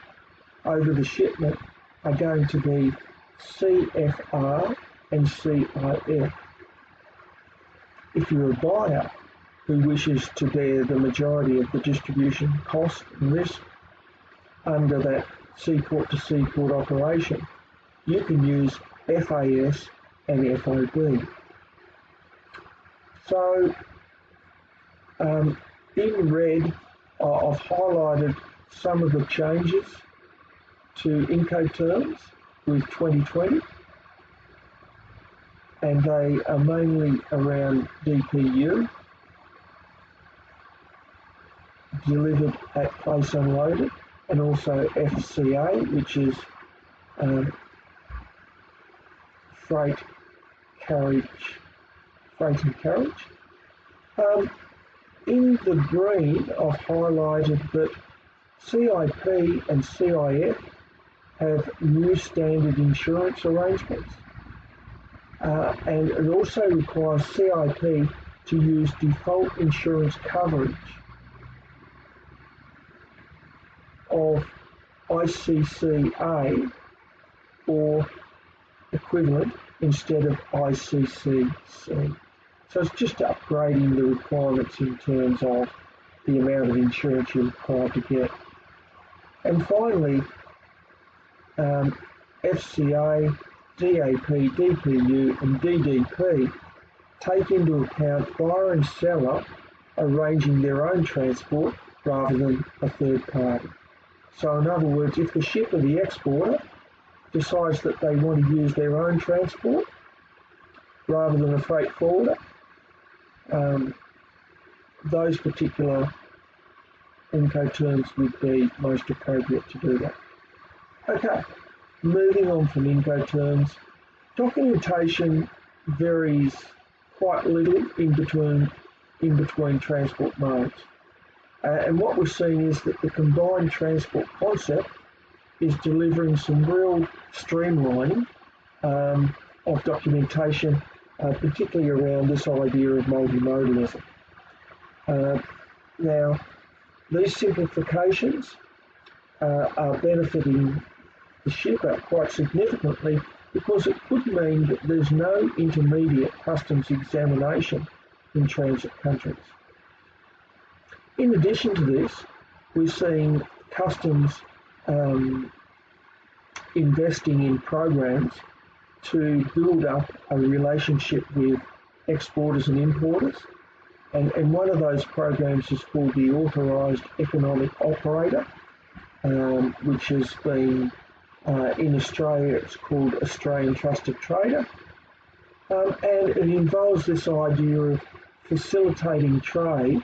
over the shipment are going to be CFR and CIF. If you're a buyer who wishes to bear the majority of the distribution cost and risk under that seaport to seaport operation, you can use FAS and FOB. So in red, I've highlighted some of the changes to Incoterms with 2020, and they are mainly around DPU, delivered at place unloaded, and also FCA, which is freight and carriage. In the green, I've highlighted that CIP and CIF have new standard insurance arrangements, and it also requires CIP to use default insurance coverage of ICCA or equivalent instead of ICCC. So it's just upgrading the requirements in terms of the amount of insurance you're required to get. And finally, FCA, DAP, DPU and DDP take into account buyer and seller arranging their own transport rather than a third party. So in other words, if the shipper, the exporter, decides that they want to use their own transport rather than a freight forwarder, those particular Incoterms would be most appropriate to do that. Okay, moving on from Incoterms, documentation varies quite little in between transport modes. And what we're seeing is that the combined transport concept is delivering some real streamlining of documentation, particularly around this idea of multimodalism. Now, these simplifications are benefiting the shipper quite significantly because it could mean that there's no intermediate customs examination in transit countries. In addition to this, we're seeing customs investing in programs to build up a relationship with exporters and importers. And one of those programs is called the Authorised Economic Operator, which has been, in Australia, it's called Australian Trusted Trader. And it involves this idea of facilitating trade,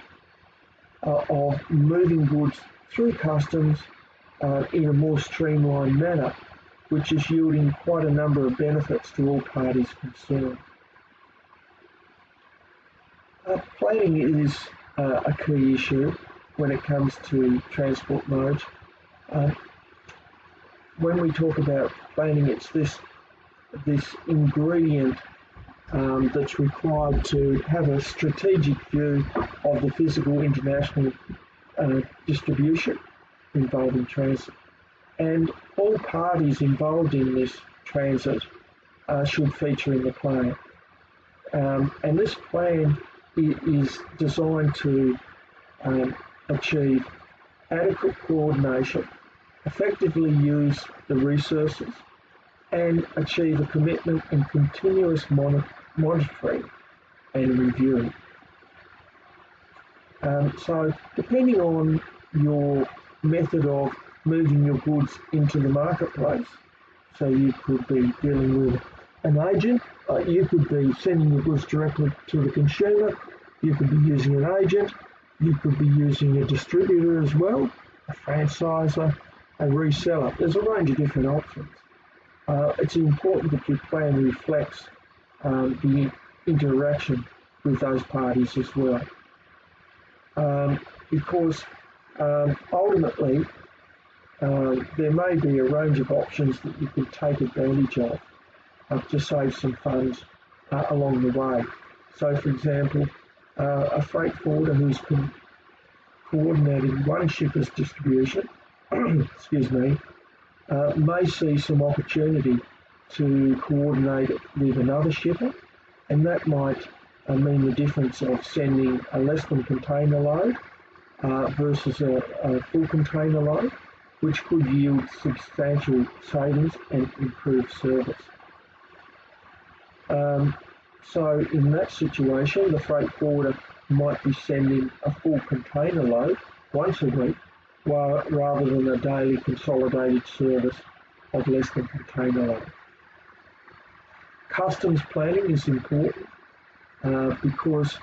of moving goods through customs in a more streamlined manner, which is yielding quite a number of benefits to all parties concerned. Planning is a key issue when it comes to transport modes. When we talk about planning, it's this ingredient that's required to have a strategic view of the physical international distribution involving transit. And all parties involved in this transit should feature in the plan. And this plan is designed to achieve adequate coordination, effectively use the resources, and achieve a commitment and continuous monitoring and reviewing. So depending on your method of moving your goods into the marketplace, so you could be dealing with an agent, you could be sending your goods directly to the consumer, you could be using an agent, you could be using a distributor as well, a franchisor, a reseller. There's a range of different options. It's important that your plan reflects the interaction with those parties as well. Because ultimately, there may be a range of options that you can take advantage of to save some funds along the way. So, for example, a freight forwarder who's coordinating one shipper's distribution, excuse me, may see some opportunity to coordinate it with another shipper, and that might mean the difference of sending a less than container load versus a full container load, which could yield substantial savings and improved service. So in that situation, the freight forwarder might be sending a full container load once a week, rather than a daily consolidated service of less than container load. Customs planning is important because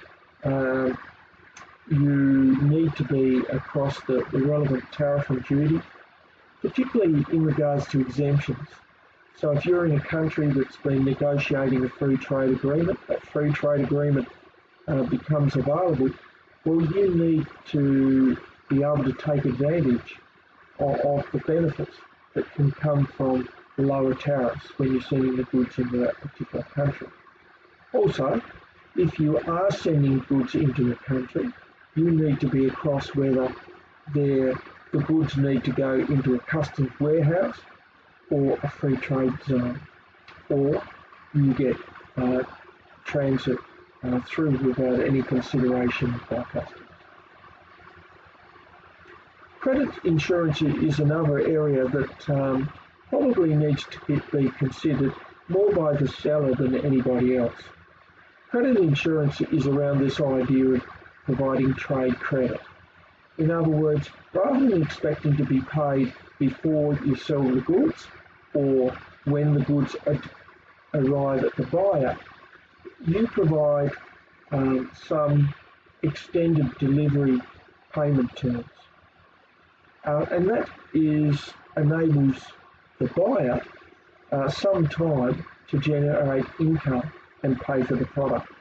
you need to be across the relevant tariff and duty, particularly in regards to exemptions. So if you're in a country that's been negotiating a free trade agreement, that free trade agreement becomes available, well, you need to be able to take advantage of the benefits that can come from the lower tariffs when you're sending the goods into that particular country. Also, if you are sending goods into a country, you need to be across whether the goods need to go into a customs warehouse or a free trade zone, or you get transit through without any consideration by customs. Credit insurance is another area that probably needs to be considered more by the seller than anybody else. Credit insurance is around this idea of providing trade credit. In other words, rather than expecting to be paid before you sell the goods or when the goods arrive at the buyer, you provide some extended delivery payment terms. and that enables the buyer some time to generate income and pay for the product.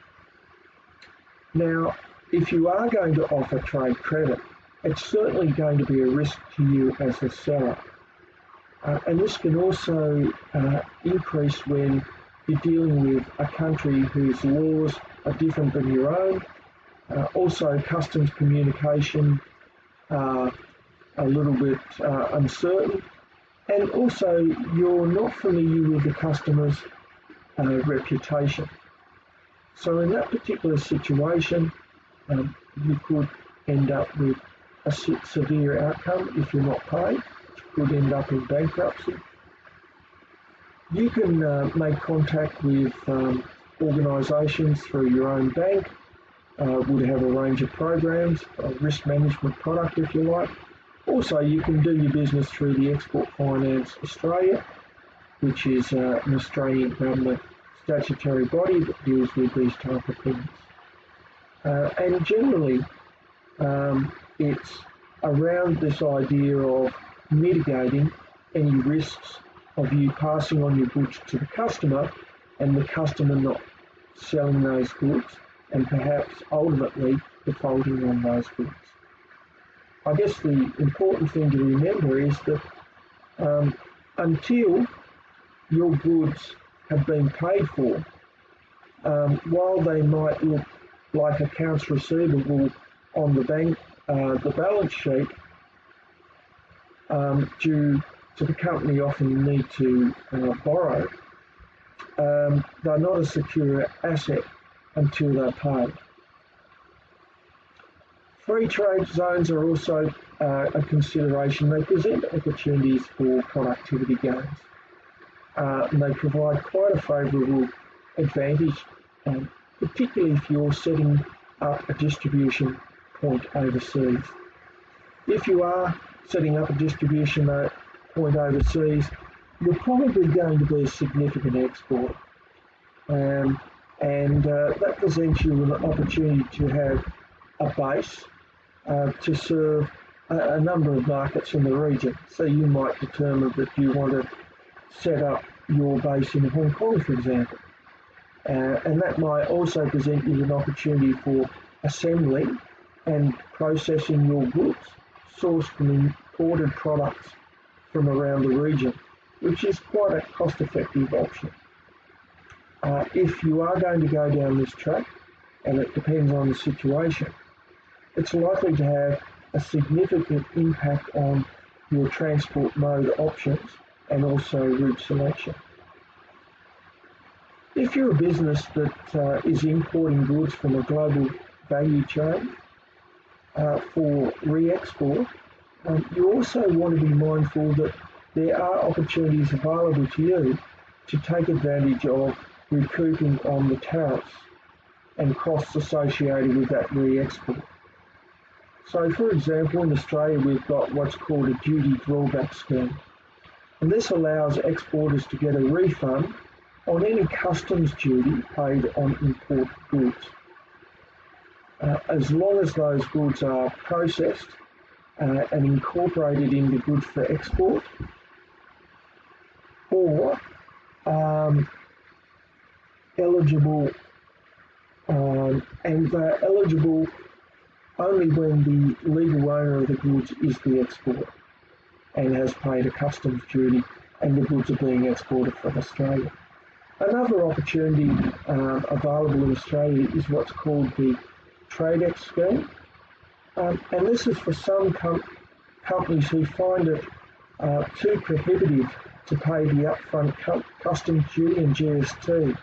Now, if you are going to offer trade credit, it's certainly going to be a risk to you as a seller. And this can also increase when you're dealing with a country whose laws are different than your own. Also, customs communication are a little bit uncertain. And also, you're not familiar with the customer's reputation. So in that particular situation, you could end up with a severe outcome if you're not paid. You could end up in bankruptcy. You can make contact with organisations through your own bank. Would have a range of programs, a risk management product if you like. Also, you can do your business through the Export Finance Australia, which is an Australian government statutory body that deals with these type of things. And generally, it's around this idea of mitigating any risks of you passing on your goods to the customer and the customer not selling those goods and perhaps ultimately defaulting on those goods. I guess the important thing to remember is that until your goods have been paid for, while they might look like accounts receivable on the bank, the balance sheet, due to the company often need to borrow, they're not a secure asset until they're paid. Free trade zones are also a consideration. They present opportunities for productivity gains. And they provide quite a favourable advantage, particularly if you're setting up a distribution point overseas. If you are setting up a distribution point overseas, you're probably going to be a significant exporter. And that presents you with an opportunity to have a base to serve a number of markets in the region. So you might determine that you want to set up your base in Hong Kong, for example. And that might also present you with an opportunity for assembling and processing your goods sourced from imported products from around the region, which is quite a cost-effective option. If you are going to go down this track, and it depends on the situation, it's likely to have a significant impact on your transport mode options and also route selection. If you're a business that is importing goods from a global value chain for re-export, you also want to be mindful that there are opportunities available to you to take advantage of recouping on the tariffs and costs associated with that re-export. So, for example, in Australia, we've got what's called a duty drawback scheme. And this allows exporters to get a refund on any customs duty paid on import goods, as long as those goods are processed and incorporated into goods for export, or eligible, and they're eligible only when the legal owner of the goods is the exporter and has paid a customs duty and the goods are being exported from Australia. Another opportunity available in Australia is what's called the Trade-Ex scheme, and this is for some companies who find it too prohibitive to pay the upfront customs duty and GST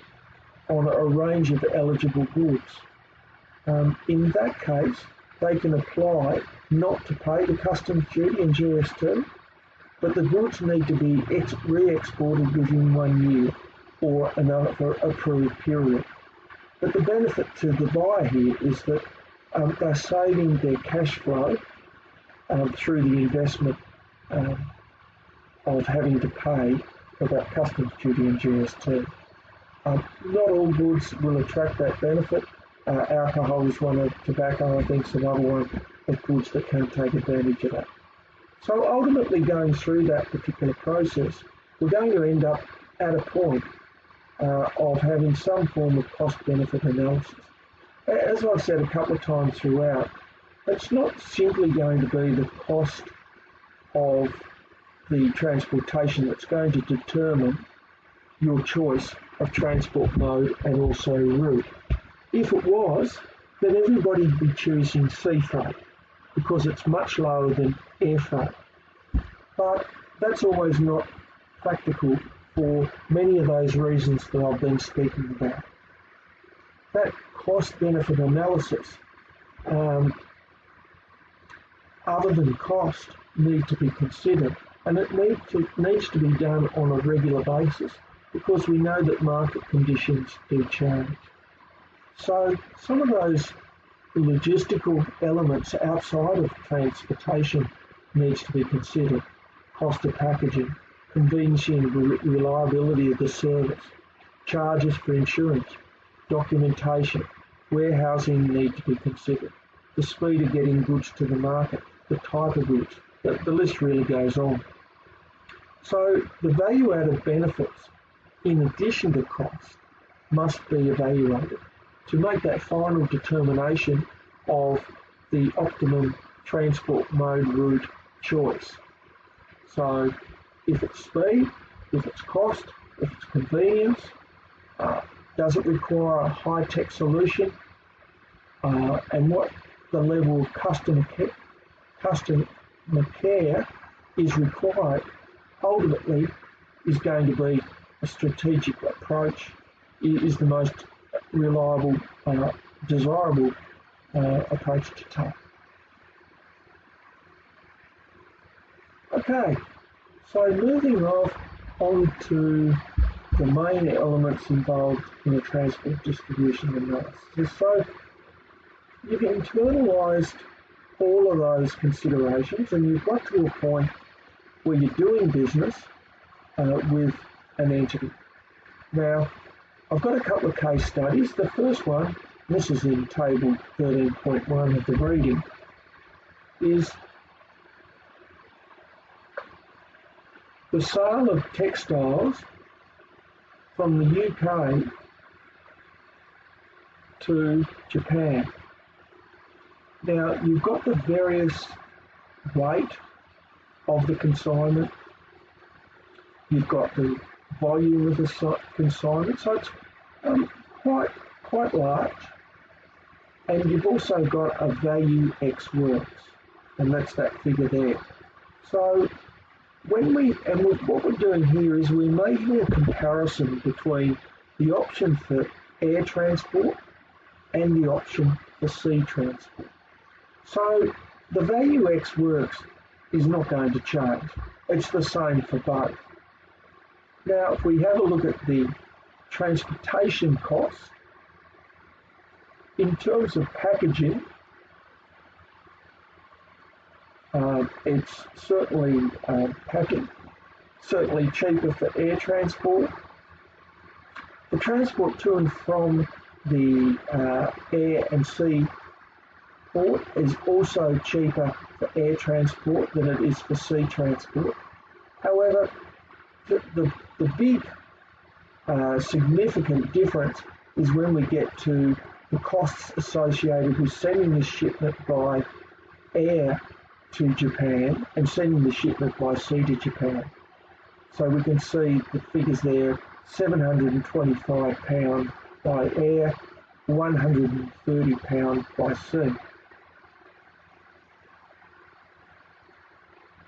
on a range of eligible goods. In that case, they can apply not to pay the customs duty and GST, but the goods need to be re-exported within 1 year or another approved period. But the benefit to the buyer here is that they're saving their cash flow through the investment of having to pay for that customs duty and GST. Not all goods will attract that benefit. Alcohol is one of tobacco, I think, is another one of goods that can take advantage of that. So ultimately, going through that particular process, we're going to end up at a point of having some form of cost-benefit analysis. As I've said a couple of times throughout, it's not simply going to be the cost of the transportation that's going to determine your choice of transport mode and also route. If it was, then everybody would be choosing sea freight because it's much lower than air freight. But that's always not practical for many of those reasons that I've been speaking about. That cost-benefit analysis, other than cost, need to be considered, and it needs to be done on a regular basis because we know that market conditions do change. So some of those logistical elements outside of transportation needs to be considered. Cost of packaging, convenience and reliability of the service, charges for insurance, documentation, warehousing need to be considered, the speed of getting goods to the market, the type of goods, the list really goes on. So the value-added benefits, in addition to cost, must be evaluated to make that final determination of the optimum transport mode route choice. So if it's speed, if it's cost, if it's convenience, does it require a high-tech solution, and what the level of customer care is required, ultimately is going to be a strategic approach, is the most reliable, desirable approach to take. Okay, so moving on to the main elements involved in a transport distribution analysis. So you've internalised all of those considerations and you've got to a point where you're doing business with an entity. Now, I've got a couple of case studies. The first one, this is in table 13.1 of the reading, is the sale of textiles from the UK to Japan. Now, you've got the various weight of the consignment, you've got the volume of the consignment, so it's quite large, and you've also got a value X works, and that's that figure there. So what we're doing here is we're making a comparison between the option for air transport and the option for sea transport. So the value X works is not going to change. It's the same for both. Now, if we have a look at the transportation costs, in terms of packaging, it's certainly cheaper for air transport. The transport to and from the air and sea port is also cheaper for air transport than it is for sea transport. However, the big significant difference is when we get to the costs associated with sending the shipment by air to Japan and sending the shipment by sea to Japan. So we can see the figures there, £725 by air, £130 by sea.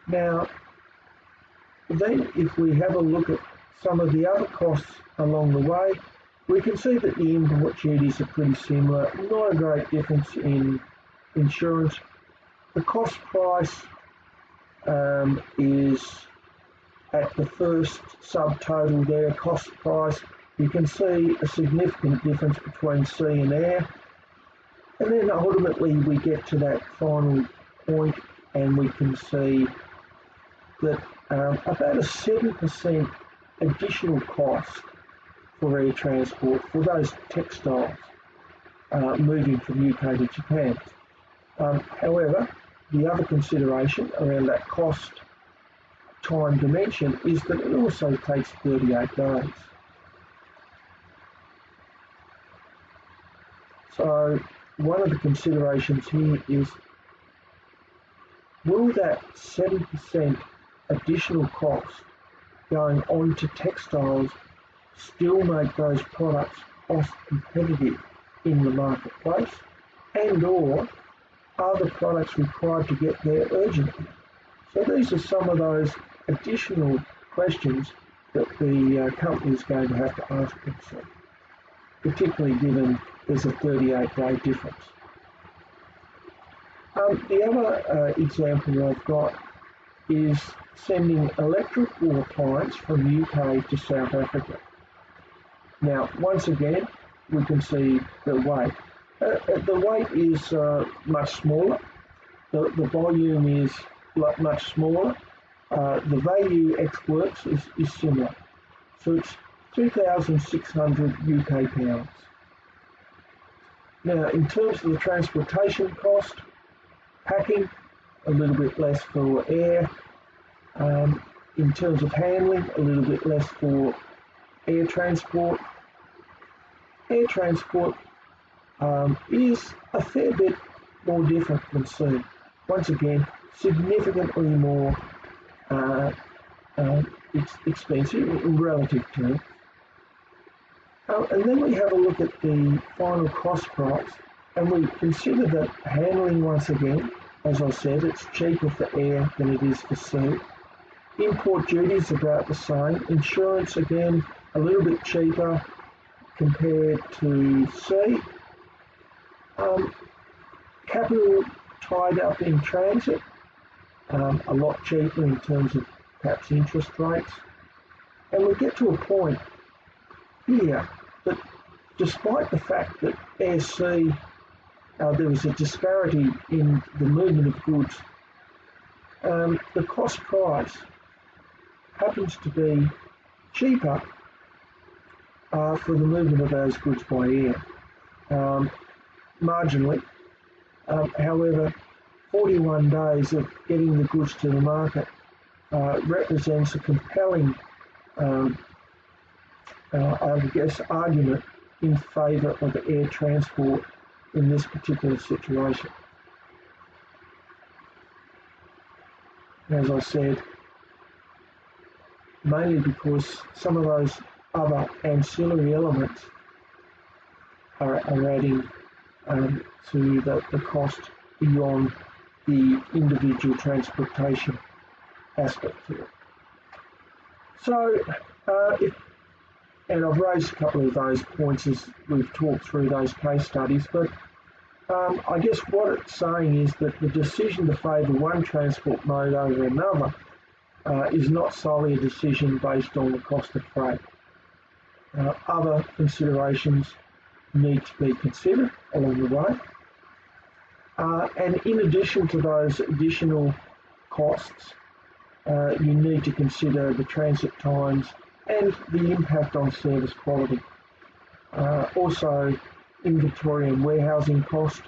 Now, then if we have a look at some of the other costs along the way, we can see that the import duties are pretty similar, not a great difference in insurance. The cost price is at the first subtotal there, cost price. You can see a significant difference between sea and air. And then ultimately we get to that final point and we can see that about a 7% additional cost for air transport for those textiles moving from UK to Japan. However, the other consideration around that cost time dimension is that it also takes 38 days. So one of the considerations here is, will that 7% additional cost going on to textiles still make those products cost competitive in the marketplace, and or are the products required to get there urgently? So these are some of those additional questions that the company is going to have to ask themselves, particularly given there's a 38-day difference. The other example I've got is sending electrical appliance from UK to South Africa. Now, once again, we can see the weight. The weight is much smaller. The volume is much smaller. The value ex-works is similar. So it's 2,600 UK pounds. Now, in terms of the transportation cost, packing, a little bit less for air. In terms of handling, a little bit less for air transport. Air transport is a fair bit more different than sea. Once again, significantly more expensive in relative terms. And then we have a look at the final cost price, and we consider that handling, once again, as I said, it's cheaper for air than it is for sea. Import duties about the same. Insurance, again, a little bit cheaper compared to sea. Capital tied up in transit, a lot cheaper in terms of perhaps interest rates. And we get to a point here that despite the fact that air sea, there was a disparity in the movement of goods, the cost price happens to be cheaper for the movement of those goods by air, marginally. However, 41 days of getting the goods to the market represents a compelling, I guess, argument in favour of air transport in this particular situation. As I said, mainly because some of those other ancillary elements are adding to the cost beyond the individual transportation aspect to it. So, and I've raised a couple of those points as we've talked through those case studies, but I guess what it's saying is that the decision to favour one transport mode over another is not solely a decision based on the cost of freight. Other considerations need to be considered along the way. And in addition to those additional costs, you need to consider the transit times and the impact on service quality. Also, inventory and warehousing cost,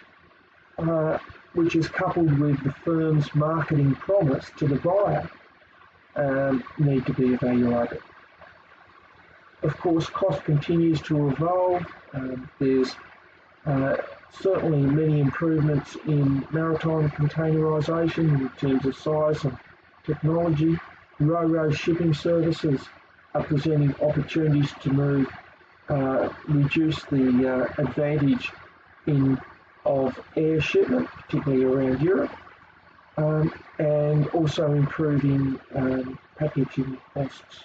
which is coupled with the firm's marketing promise to the buyer, need to be evaluated. Of course, cost continues to evolve. There's certainly many improvements in maritime containerisation in terms of size and technology. Ro-ro shipping services are presenting opportunities to move, reduce the advantage of air shipment, particularly around Europe, and also improving packaging costs,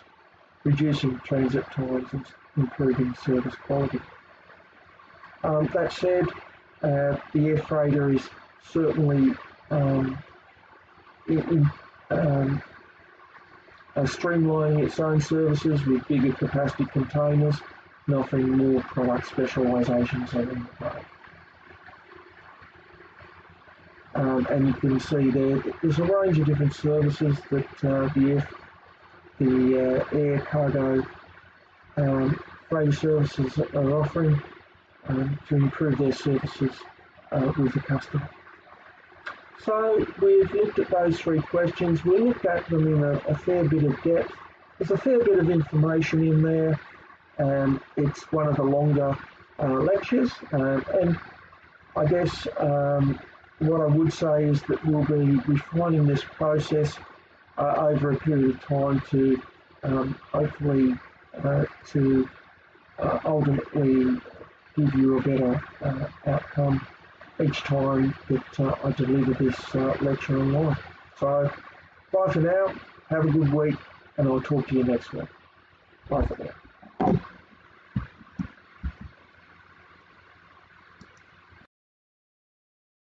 reducing transit times and improving service quality. That said, the air freighter is certainly streamlining its own services with bigger capacity containers and offering more product specialisations along the way. And you can see there's a range of different services that the air cargo freighter services are offering to improve their services with the customer. So we've looked at those three questions. We looked at them in a fair bit of depth. There's a fair bit of information in there. It's one of the longer lectures, and I guess what I would say is that we'll be refining this process over a period of time to hopefully to ultimately give you a better outcome each time that I deliver this lecture online. So bye for now, have a good week, and I'll talk to you next week. Bye for now.